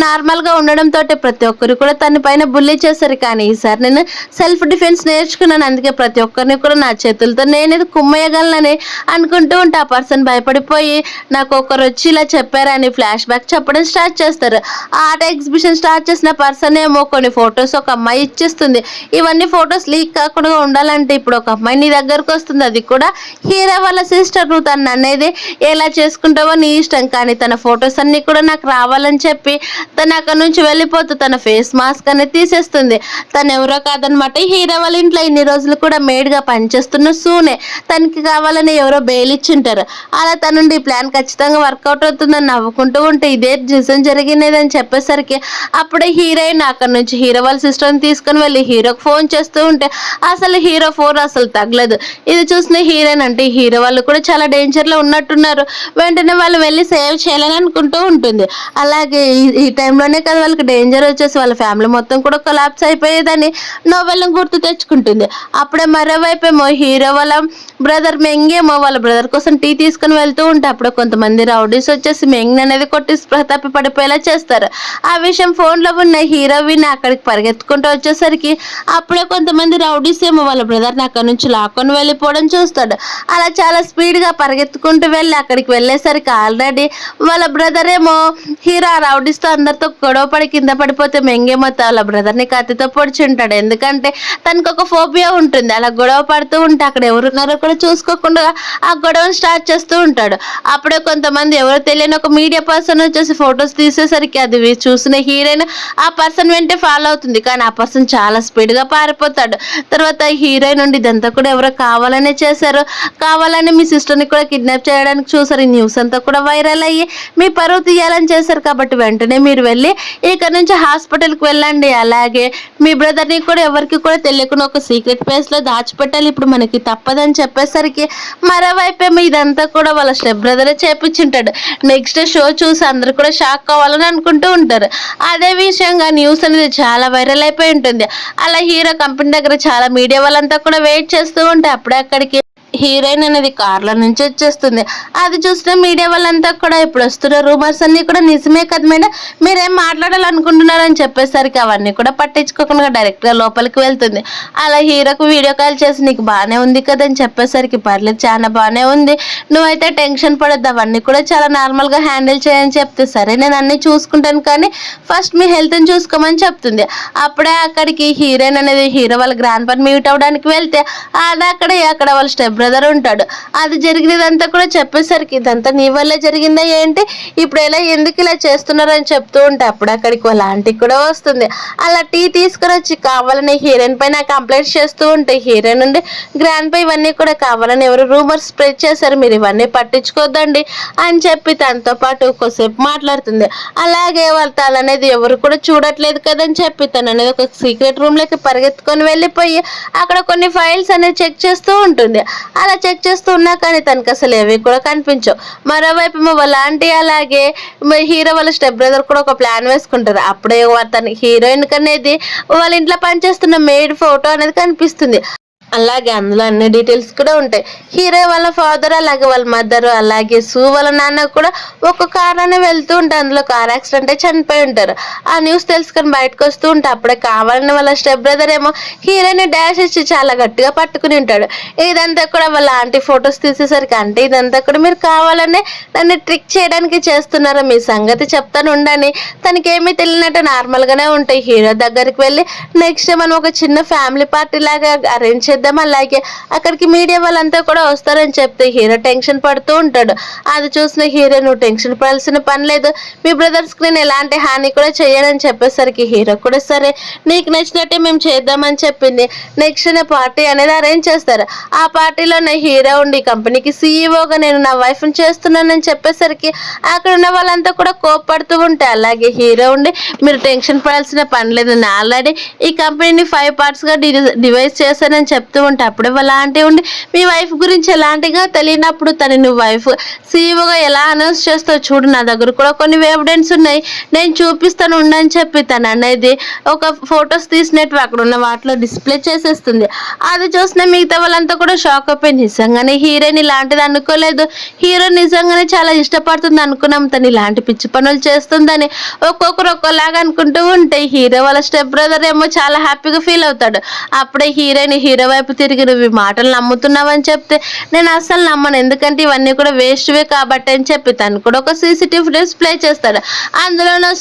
నార్మల్ గా ఉండడంతో ప్రతి ఒక్కరు కూడా తన పైన బుల్లీ చేశారు, కానీ ఈసారి నేను సెల్ఫ్ డిఫెన్స్ నేర్చుకున్నాను, అందుకే ప్రతి ఒక్కరిని కూడా నా చేతులతో నేనేది కుమ్మయ్యగలనని అనుకుంటూ ఉంటే ఆ పర్సన్ భయపడిపోయి నాకు ఒకరు వచ్చి ఇలా చెప్పారని ఫ్లాష్ బ్యాక్ చెప్పడం స్టార్ట్ చేస్తారు. ఆర్ట్ ఎగ్జిబిషన్ స్టార్ట్ చేసిన పర్సన్ ఏమో కొన్ని ఫొటోస్ ఒక అమ్మాయి ఇచ్చేస్తుంది. ఇవన్నీ ఫొటోస్ లీక్ కాకుండా ఉండాలంటే ఇప్పుడు ఒక అమ్మాయి నీ దగ్గరకు వస్తుంది, అది కూడా హీరో వాళ్ళ సిస్టర్. నువ్వు తను అనేది ఎలా చేసుకుంటావో నీ ఇష్టం, కానీ తన ఫొటోస్ అన్ని కూడా నాకు రావాలని చెప్పి తను అక్కడ నుంచి వెళ్ళిపోతూ తన ఫేస్ మాస్క్ అనేది తీసేస్తుంది. తను ఎవరో కాదనమాట, హీరో వాళ్ళ ఇంట్లో ఇన్ని రోజులు కూడా మేడ్గా పనిచేస్తున్న సూనే. తనకి కావాలని ఎవరో బెయిల్ ఇచ్చింటారు. అలా తనుండి ఈ ప్లాన్ ఖచ్చితంగా వర్కౌట్ అవుతుందని నవ్వుకుంటూ ఉంటే ఇదే నిజం జరిగినది అని చెప్పేసరికి అప్పుడే హీరోయిన్ అక్కడ నుంచి హీరో వాళ్ళ సిస్టర్ని తీసుకుని వెళ్ళి హీరోకి ఫోన్ చేస్తూ ఉంటే అసలు హీరో ఫోన్ అసలు తగలేదు. ఇది చూసిన హీరోయిన్ అంటే హీరో వాళ్ళు కూడా చాలా డేంజర్లో ఉన్నట్టున్నారు. వెంటనే వాళ్ళు వెళ్ళి సేవ్ చేయాలని అనుకుంటూ ఉంటుంది. అలాగే ఈ టైంలోనే కదా వాళ్ళకి డేంజర్ వచ్చేసి వాళ్ళ ఫ్యామిలీ మొత్తం కూడా కొలాప్స్ అయిపోయేదని నోవెల్ని గుర్తు తెచ్చుకుంటుంది. అప్పుడే మరోవైపు ఏమో హీరో వాళ్ళ బ్రదర్ మెంగేమో వాళ్ళ బ్రదర్ కోసం టీ తీసుకుని వెళ్తూ ఉంటే అప్పుడు కొంతమంది రౌడీస్ వచ్చేసి మెంగ్ అనేది కొట్టి స్పృహ తప్పి పడిపోయేలా చేస్తారు. ఆ విషయం ఫోన్లో ఉన్న హీరోయిన్ అక్కడికి పరిగెత్తుకుంటూ వచ్చేసరికి అప్పుడే కొంతమంది రౌడీస్ ఏమో వాళ్ళ బ్రదర్ని అక్కడి నుంచి లాక్కొని వెళ్ళిపోవడం చూస్తాడు. అలా చాలా స్పీడ్గా పరిగెత్తుకుంటూ వెళ్ళి అక్కడికి వెళ్ళేసరికి ఆల్రెడీ వాళ్ళ బ్రదర్ ఏమో హీరో ఆ రౌడీస్తో అందరితో గొడవ పడి కింద పడిపోతే మెంగేమో వాళ్ళ బ్రదర్ని కత్తితో పొడిచి ఉంటాడు. ఎందుకంటే తనకు ఒక ఫోబియా ఉంటుంది. అలా గొడవ పడుతూ ఉంటే అక్కడ ఎవరున్నారో కూడా చూసుకోకుండా ఆ గొడవను స్టార్ట్ చేస్తూ ఉంటాడు. అప్పుడే కొంతమంది ఎవరో తెలియని ఒక మీడియా పర్సన్ వచ్చేసి ఫొటోస్ తీసేసరికి అది చూసిన హీరోయిన్ ఆ పర్సన్ వెంటే ఫాలో అవుతుంది. కానీ ఆ పర్సన్ చాలా స్పీడ్గా పారిపోతాడు. తర్వాత హీరోయిన్ నుండి ఇదంతా కూడా ఎవరో కావాలనే చేశారు, కావాలని మీ సిస్టర్ని కూడా కిడ్నాప్ చేయడానికి చూసారు. ఈ న్యూస్ అంతా కూడా వైరల్ అయ్యి మీ పరువు తీయాలని చేశారు. కాబట్టి వెంటనే మీరు వెళ్ళి ఇక్కడ నుంచి హాస్పిటల్కి వెళ్ళండి. అలాగే మీ బ్రదర్ని కూడా ఎవరికి కూడా తెలియకుండా ఒక సీక్రెట్ ప్లేస్లో దాచిపెట్టాలి. ఇప్పుడు మనకి తప్పదని చెప్పేసరికి మరోవైపేమో ఇదంతా కూడా వాళ్ళ స్టెప్ బ్రదరే చేపించుంటాడు. నెక్స్ట్ షో చూసి అందరూ కూడా షాక్ కావాలని అనుకుంటూ ఉంటారు. అదే విషయంగా న్యూస్ అనేది చాలా వైరల్ అయిపోయి ఉంటుంది. అలా హీరో కంపెనీ దగ్గర చాలా మీడియా వాళ్ళంతా కూడా వెయిట్ చేస్తూ ఉంటే అప్పుడే అక్కడికి హీరోయిన్ అనేది కార్లో నుంచి వచ్చేస్తుంది. అది చూసిన మీడియా వాళ్ళంతా కూడా ఇప్పుడు వస్తున్న రూమర్స్ అన్ని కూడా నిజమే కదా మేడం, మీరేం మాట్లాడాలనుకుంటున్నారని చెప్పేసరికి అవన్నీ కూడా పట్టించుకోకుండా డైరెక్ట్గా లోపలికి వెళ్తుంది. అలా హీరోకు వీడియో కాల్ చేసి నీకు బాగానే ఉంది కదా అని చెప్పేసరికి పర్లేదు చాలా బాగానే ఉంది, నువ్వైతే టెన్షన్ పడద్దు, అవన్నీ కూడా చాలా నార్మల్గా హ్యాండిల్ చేయని చెప్తే సరే నేను అన్నీ చూసుకుంటాను కానీ ఫస్ట్ మీ హెల్త్ని చూసుకోమని చెప్తుంది. అప్పుడే అక్కడికి హీరోయిన్ అనేది హీరో వాళ్ళ గ్రాండ్ పని మీట్ అవ్వడానికి వెళ్తే అది అక్కడ వాళ్ళ స్టెప్ బ్రదర్ ఉంటాడు. అది జరిగినదంతా కూడా చెప్పేసరికి ఇదంతా నీ వల్లే జరిగిందా ఏంటి, ఇప్పుడు ఎలా ఎందుకు ఇలా చేస్తున్నారు అని చెప్తూ ఉంటే అప్పుడు అక్కడికి వాళ్ళ ఆంటీకి కూడా వస్తుంది. అలా టీ తీసుకుని వచ్చి కావాలని హీరోయిన్ పైన కంప్లైంట్ చేస్తూ ఉంటే హీరోయిన్ నుండి గ్రాండ్ పై ఇవన్నీ కూడా కావాలని ఎవరు రూమర్స్ స్ప్రెడ్ చేశారు, మీరు ఇవన్నీ పట్టించుకోద్దండి అని చెప్పి తనతో పాటు కొద్దిసేపు మాట్లాడుతుంది. అలాగే వాళ్ళ తననేది ఎవరు కూడా చూడట్లేదు కదని చెప్పి తను అనేది ఒక సీక్రెట్ రూమ్ లోకి పరిగెత్తుకొని వెళ్ళిపోయి అక్కడ కొన్ని ఫైల్స్ అనేది చెక్ చేస్తూ ఉంటుంది. అలా చెక్ చేస్తూ ఉన్నా కానీ తనకు అసలు ఏవి కూడా కనిపించవు. మరోవైపు వాళ్ళ ఆంటీ అలాగే హీరో వాళ్ళ స్టెప్ బ్రదర్ కూడా ఒక ప్లాన్ వేసుకుంటారు. అప్పుడే తన హీరోయిన్ అనేది వాళ్ళ ఇంట్లో పనిచేస్తున్న మెయిడ్ ఫోటో అనేది కనిపిస్తుంది. అలాగే అందులో అన్ని డీటెయిల్స్ కూడా ఉంటాయి. హీరో వాళ్ళ ఫాదర్ అలాగే వాళ్ళ మదర్ అలాగే సూ వాళ్ళ నాన్న కూడా ఒక కార్ అనే వెళ్తూ ఉంటే అందులో కార్ యాక్సిడెంట్ అయి చనిపోయి ఉంటారు. ఆ న్యూస్ తెలుసుకొని బయటకు వస్తూ ఉంటే అప్పుడే కావాలని వాళ్ళ స్టెప్ బ్రదర్ ఏమో హీరోని డాష్ ఇచ్చి చాలా గట్టిగా పట్టుకుని ఉంటాడు. ఇదంతా కూడా వాళ్ళ ఆంటీ ఫొటోస్ తీసేసరికి అంటే ఇదంతా కూడా మీరు కావాలనే నన్ను ట్రిక్ చేయడానికి చేస్తున్నారు, మీ సంగతి చెప్తాను ఉండని తనకి ఏమీ తెలియనట్టు నార్మల్గానే ఉంటాయి. హీరో దగ్గరికి వెళ్ళి నెక్స్ట్ మనం ఒక చిన్న ఫ్యామిలీ పార్టీ లాగా అరేంజ్ చేద్దాం, అలాగే అక్కడికి మీడియా వాళ్ళంతా కూడా వస్తారని చెప్తే హీరో టెన్షన్ పడుతూ ఉంటాడు. అది చూసిన హీరో నువ్వు టెన్షన్ పడాల్సిన పని లేదు, మీ బ్రదర్స్కి నేను ఎలాంటి హాని కూడా చేయనని చెప్పేసరికి హీరో కూడా సరే నీకు నచ్చినట్టే మేము చేద్దామని చెప్పింది. నెక్స్ట్ పార్టీ అనేది అరేంజ్ చేస్తారు. ఆ పార్టీలో నా హీరో ఉండి కంపెనీకి సీఈఓగా నేను నా వైఫ్ని చేస్తున్నానని చెప్పేసరికి అక్కడ ఉన్న వాళ్ళంతా కూడా కోప్పడుతూ ఉంటే అలాగే హీరో ఉండి మీరు టెన్షన్ పడాల్సిన పని లేదు, నేను ఆల్రెడీ ఈ కంపెనీని 5 పార్ట్స్గా డివైడ్ చేశానని చెప్తూ ఉంటే అప్పుడే వాళ్ళ ఆంటీ ఉండి మీ వైఫ్ గురించి ఎలాంటిగా తెలియనప్పుడు తను నువ్వు వైఫ్ సీఈఓగా ఎలా అనౌన్స్ చేస్తావు చూడు, నా దగ్గర కూడా కొన్ని ఎవిడెన్స్ ఉన్నాయి నేను చూపిస్తాను ఉండని చెప్పి తను అనేది ఒక ఫొటోస్ తీసినట్టు అక్కడ ఉన్న వాటిలో డిస్ప్లే చేసేస్తుంది. అది చూసిన మిగతా వాళ్ళంతా కూడా షాక్ అయిపోయి నిజంగానే హీరోయిన్ ఇలాంటిది అనుకోలేదు, హీరో నిజంగానే చాలా ఇష్టపడుతుంది అనుకున్నాం, తను ఇలాంటి పిచ్చి పనులు చేస్తుందని ఒక్కొక్కరు ఒక్కోలాగా అనుకుంటూ ఉంటే హీరో వాళ్ళ స్టెప్ బ్రదర్ ఏమో చాలా హ్యాపీగా ఫీల్ అవుతాడు. అప్పుడే హీరోయిన్ హీరో వైపు తిరిగి నువ్వు ఈ మాటలు నమ్ముతున్నావని చెప్తే నేను అస్సలు నమ్మను, ఎందుకంటే ఇవన్నీ కూడా వేస్ట్వే కాబట్టి అని చెప్పి తను కూడా ఒక సీసీటీవీ ఫుటేజ్ ప్లే చేస్తాడు. అందులో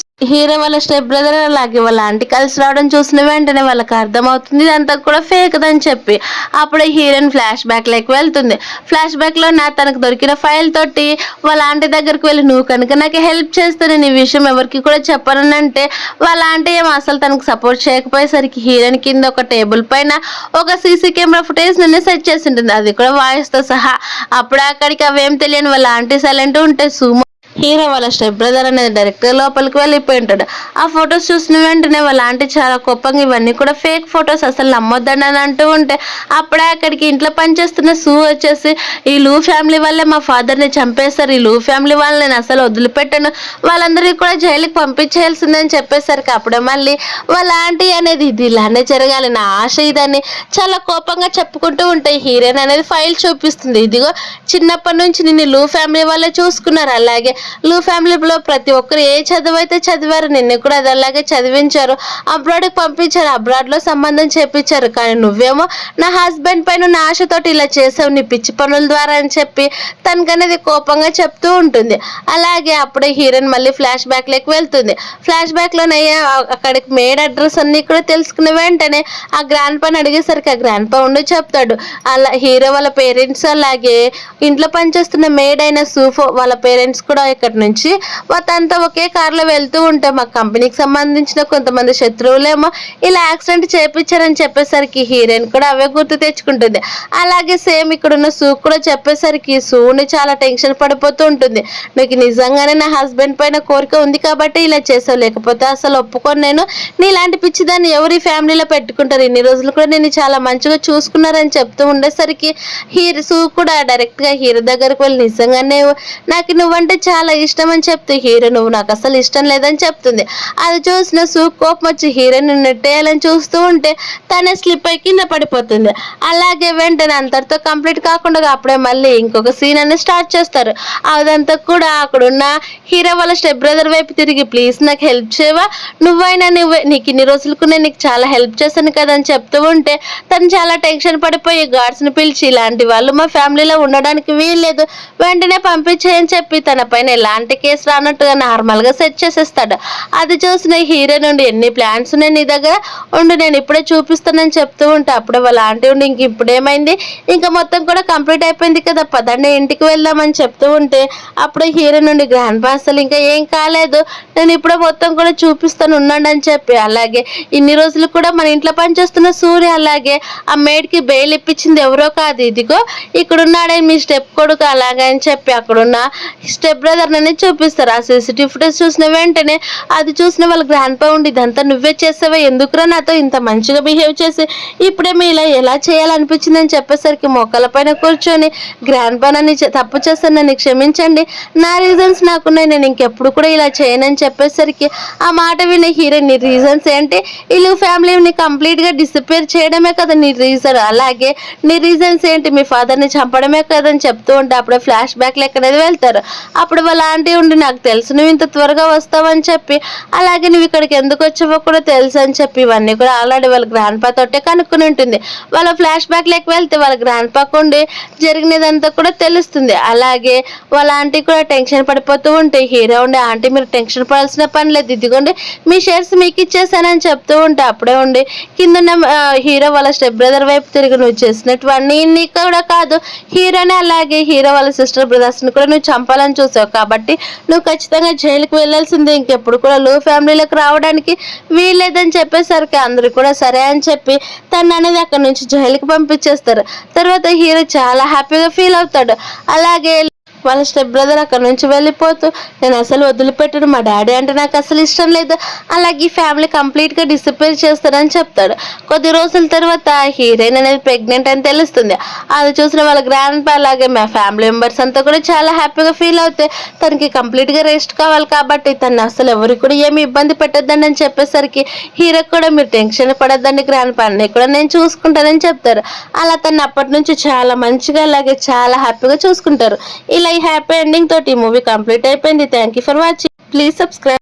హీరో వాళ్ళ స్టెప్ బ్రదర్ అలాగే వాళ్ళ ఆంటీ కలిసి రావడం చూసిన వెంటనే వాళ్ళకి అర్థమవుతుంది ఇదంతా కూడా ఫేక్ అని చెప్పి. అప్పుడే హీరోయిన్ ఫ్లాష్ బ్యాక్ లైక్ వెళ్తుంది. ఫ్లాష్ బ్యాక్ లో తనకు దొరికిన ఫైల్ తోటి వాళ్ళ ఆంటీ దగ్గరికి వెళ్ళి నువ్వు కనుక నాకు హెల్ప్ చేస్తే నేను ఈ విషయం ఎవరికి కూడా చెప్పనంటే వాళ్ళ ఆంటీ ఏమో అసలు తనకు సపోర్ట్ చేయకపోయేసరికి హీరోయిన్ కింద ఒక టేబుల్ పైన ఒక సీసీ కెమెరా ఫుటేజ్ నిన్నే సెట్ చేసి ఉంటుంది, అది కూడా వాయిస్ తో సహా. అప్పుడు అక్కడికి అవేం తెలియని వాళ్ళ ఆంటీ సైలెంట్ ఉంటే సుమో హీరో వాళ్ళ స్టెప్ బ్రదర్ అనేది డైరెక్టర్ లోపలికి వెళ్ళిపోయి ఉంటాడు. ఆ ఫొటోస్ చూసిన వెంటనే వాళ్ళ ఆంటీ చాలా కోపంగా ఇవన్నీ కూడా ఫేక్ ఫొటోస్ అసలు నమ్మొద్దని అని అంటూ ఉంటే అప్పుడే అక్కడికి ఇంట్లో పనిచేస్తున్న సూ వచ్చేసి ఈ లూ ఫ్యామిలీ వల్లే మా ఫాదర్ని చంపేశారు, ఈ లూ ఫ్యామిలీ వాళ్ళని నేను అసలు వదిలిపెట్టాను, వాళ్ళందరికీ కూడా జైలుకి పంపించేయాల్సిందని చెప్పేసరికి అప్పుడే మళ్ళీ వాళ్ళ ఆంటీ అనేది ఇది ఇలానే జరగాలి నా ఆశ ఇదని చాలా కోపంగా చెప్పుకుంటూ ఉంటాయి. హీరోయిన్ అనేది ఫైల్ చూపిస్తుంది, ఇదిగో చిన్నప్పటి నుంచి నిన్ను లూ ఫ్యామిలీ వాళ్ళే చూసుకున్నారు, అలాగే లూ ఫ్యామిలీలో ప్రతి ఒక్కరు ఏ చదువు అయితే చదివారు నిన్ను కూడా అది అలాగే చదివించారు, అబ్రాడ్కి పంపించారు, అబ్రాడ్లో సంబంధం చేపించారు, కానీ నువ్వేమో నా హస్బెండ్ పైన నా ఆశతోటి ఇలా చేసావు నీ పిచ్చి పనుల ద్వారా అని చెప్పి తనకనేది కోపంగా చెప్తూ ఉంటుంది. అలాగే అప్పుడే హీరోయిన్ మళ్ళీ ఫ్లాష్ బ్యాక్ లోకి వెళ్తుంది. ఫ్లాష్ బ్యాక్ లోనే అక్కడికి మేడ్ అడ్రస్ అన్ని కూడా తెలుసుకున్న వెంటనే ఆ గ్రాండ్ పాని అడిగేసరికి ఆ గ్రాండ్ పా ఉండి చెప్తాడు. అలా హీరో వాళ్ళ పేరెంట్స్ అలాగే ఇంట్లో పనిచేస్తున్న మేడ్ అయిన సూఫో వాళ్ళ పేరెంట్స్ కూడా ఇక్కడ నుంచి తనతో ఒకే కారులో వెళ్తూ ఉంటే మా కంపెనీకి సంబంధించిన కొంతమంది శత్రువులేమో ఇలా యాక్సిడెంట్ చేపించారని చెప్పేసరికి హీరోయిన్ కూడా అవే గుర్తు తెచ్చుకుంటుంది. అలాగే సేమ్ ఇక్కడున్న సూ కూడా చెప్పేసరికి సూని చాలా టెన్షన్ పడిపోతూ ఉంటుంది. నీకు నిజంగానే నా హస్బెండ్ పైన కోరిక ఉంది కాబట్టి ఇలా చేసావు, లేకపోతే అసలు ఒప్పుకొని నేను నీలాంటి పిచ్చిదాన్ని ఎవరి ఫ్యామిలీలో పెట్టుకుంటారు, ఇన్ని రోజులు కూడా నేను చాలా మంచిగా చూసుకున్నారని చెప్తూ ఉండేసరికి సూ కూడా డైరెక్ట్ గా హీరో దగ్గరకు వెళ్ళి నిజంగానే నాకు నువ్వంటే చాలా ఇష్టం అని చెప్తే హీరో నువ్వు నాకు అసలు ఇష్టం లేదని చెప్తుంది. అది చూసిన సూ కోపం వచ్చి హీరోని నెట్టేయాలని చూస్తూ ఉంటే తనే స్లిప్ అయి కింద పడిపోతుంది. అలాగే వెంటనే అంతటితో కంప్లీట్ కాకుండా అప్పుడే మళ్ళీ ఇంకొక సీన్ అనేది స్టార్ట్ చేస్తారు. అదంతా కూడా అక్కడున్న హీరో వాళ్ళ స్టెప్ బ్రదర్ వైపు తిరిగి ప్లీజ్ నాకు హెల్ప్ చేయవా, నువ్వైనా నీకు ఇన్ని రోజులకు నేను నీకు చాలా హెల్ప్ చేశాను కదా అని చెప్తూ ఉంటే తను చాలా టెన్షన్ పడిపోయి గార్డ్స్ని పిలిచి ఇలాంటి వాళ్ళు మా ఫ్యామిలీలో ఉండడానికి వీల్లేదు, వెంటనే పంపించేయని చెప్పి తన పైన ఎలాంటి కేసు రానట్టుగా నార్మల్ గా సెట్ చేసేస్తాడు. అది చూసిన హీరో నుండి ఎన్ని ప్లాన్స్ ఉన్నాయి నీ దగ్గర ఉండి నేను ఇప్పుడే చూపిస్తానని చెప్తూ ఉంటే అప్పుడే వాళ్ళ ఆంటీ ఉండి ఇంక ఇప్పుడేమైంది ఇంకా మొత్తం కూడా కంప్లీట్ అయిపోయింది కదా పదండి ఇంటికి వెళ్దామని చెప్తూ ఉంటే అప్పుడే హీరో నుండి గ్రాండ్ పా అసలు ఇంకా ఏం కాలేదు నేను ఇప్పుడే మొత్తం కూడా చూపిస్తాను ఉండండి అని చెప్పి అలాగే ఇన్ని రోజులు కూడా మన ఇంట్లో పనిచేస్తున్న సూర్య అలాగే ఆ మేడ్ కి బెయిల్ ఇప్పించింది ఎవరో కాదు ఇదిగో ఇక్కడున్నాడే మీ స్టెప్ కొడుకు అలాగే అని చెప్పి అక్కడున్న స్టెప్ బ్రదర్ నని చూపిస్తారు. ఆ సీసీటీవీ ఫుటేజ్ చూసిన వెంటనే అది చూసిన వాళ్ళ గ్రాండ్ పా ఉండి ఇదంతా నువ్వే చేసావా, ఎందుకురా నాతో ఇంత మంచిగా బిహేవ్ చేసి ఇప్పుడేమో ఇలా ఎలా చేయాలనిపించింది అని చెప్పేసరికి మొక్కల పైన కూర్చొని గ్రాండ్ పా నన్ను తప్పు చేస్తాను నన్ను క్షమించండి, నా రీజన్స్ నాకున్నాయి, నేను ఇంకెప్పుడు కూడా ఇలా చేయనని చెప్పేసరికి ఆ మాట వినే హీరో నీ రీజన్స్ ఏంటి, ఇల్లు ఫ్యామిలీని కంప్లీట్ గా డిసప్పేర్ చేయడమే కదా నీ రీజన్, అలాగే నీ రీజన్స్ ఏంటి మీ ఫాదర్ ని చంపడమే కదని చెప్తూ ఉంటే అప్పుడే ఫ్లాష్ బ్యాక్ లెక్కనేది వెళ్తారు. అప్పుడు వాళ్ళ ఆంటీ ఉండి నాకు తెలుసు నువ్వు ఇంత త్వరగా వస్తావని చెప్పి అలాగే నువ్వు ఇక్కడికి ఎందుకు వచ్చావో కూడా తెలుసు అని చెప్పి ఇవన్నీ కూడా ఆల్రెడీ వాళ్ళ గ్రాండ్ పా తోటే కనుక్కుని ఉంటుంది. వాళ్ళ ఫ్లాష్ బ్యాక్ లెక్క వెళ్తే వాళ్ళ గ్రాండ్ పాకు ఉండి జరిగినదంతా కూడా తెలుస్తుంది. అలాగే వాళ్ళ ఆంటీ కూడా టెన్షన్ పడిపోతూ ఉంటే హీరో ఉండి ఆంటీ మీరు టెన్షన్ పడాల్సిన పని లేదు, ఇదిగోండి మీ షేర్స్ మీకు ఇచ్చేసానని చెప్తూ ఉంటే అప్పుడే ఉండి కింద హీరో వాళ్ళ స్టెప్ బ్రదర్ వైపు తిరిగి నువ్వు చేసినట్టు అన్ని కూడా కాదు హీరోనే అలాగే హీరో వాళ్ళ సిస్టర్ బ్రదర్స్ ని కూడా నువ్వు చంపాలని చూసావు కాబట్టి నువ్వు ఖచ్చితంగా జైలుకి వెళ్ళాల్సిందే, ఇంకెప్పుడు కూడా లో ఫ్యామిలీలోకి రావడానికి వీల్లేదని చెప్పేసరికి అందరూ కూడా సరే అని చెప్పి తను అనేది అక్కడ నుంచి జైలుకి పంపించేస్తారు. తర్వాత హీరో చాలా హ్యాపీగా ఫీల్ అవుతాడు. అలాగే వాళ్ళ స్టెప్ బ్రదర్ అక్కడ నుంచి వెళ్ళిపోతూ నేను అసలు వదిలిపెట్టను, మా డాడీ అంటే నాకు అసలు ఇష్టం లేదు, అలాగే ఈ ఫ్యామిలీ కంప్లీట్ గా డిసప్పేర్ చేస్తారని చెప్తాడు. కొద్ది రోజుల తర్వాత హీరోయిన్ అనేది ప్రెగ్నెంట్ అని తెలుస్తుంది. అది చూసిన వాళ్ళ గ్రాండ్ పా అలాగే మా ఫ్యామిలీ మెంబర్స్ అంతా కూడా చాలా హ్యాపీగా ఫీల్ అవుతాయి. తనకి కంప్లీట్ గా రెస్ట్ కావాలి కాబట్టి తను అసలు ఎవరికి కూడా ఏమి ఇబ్బంది పెట్టద్దండి అని చెప్పేసరికి హీరో కూడా మీరు టెన్షన్ పడద్దండి గ్రాండ్ పా అన్ని కూడా నేను చూసుకుంటానని చెప్తారు. అలా తను అప్పటి నుంచి చాలా మంచిగా అలాగే చాలా హ్యాపీగా చూసుకుంటారు. ఇలా ఈ హ్యాపీ ఎండింగ్ తోటి ఈ మూవీ కంప్లీట్ అయిపోయింది. Thank you for watching. Please subscribe.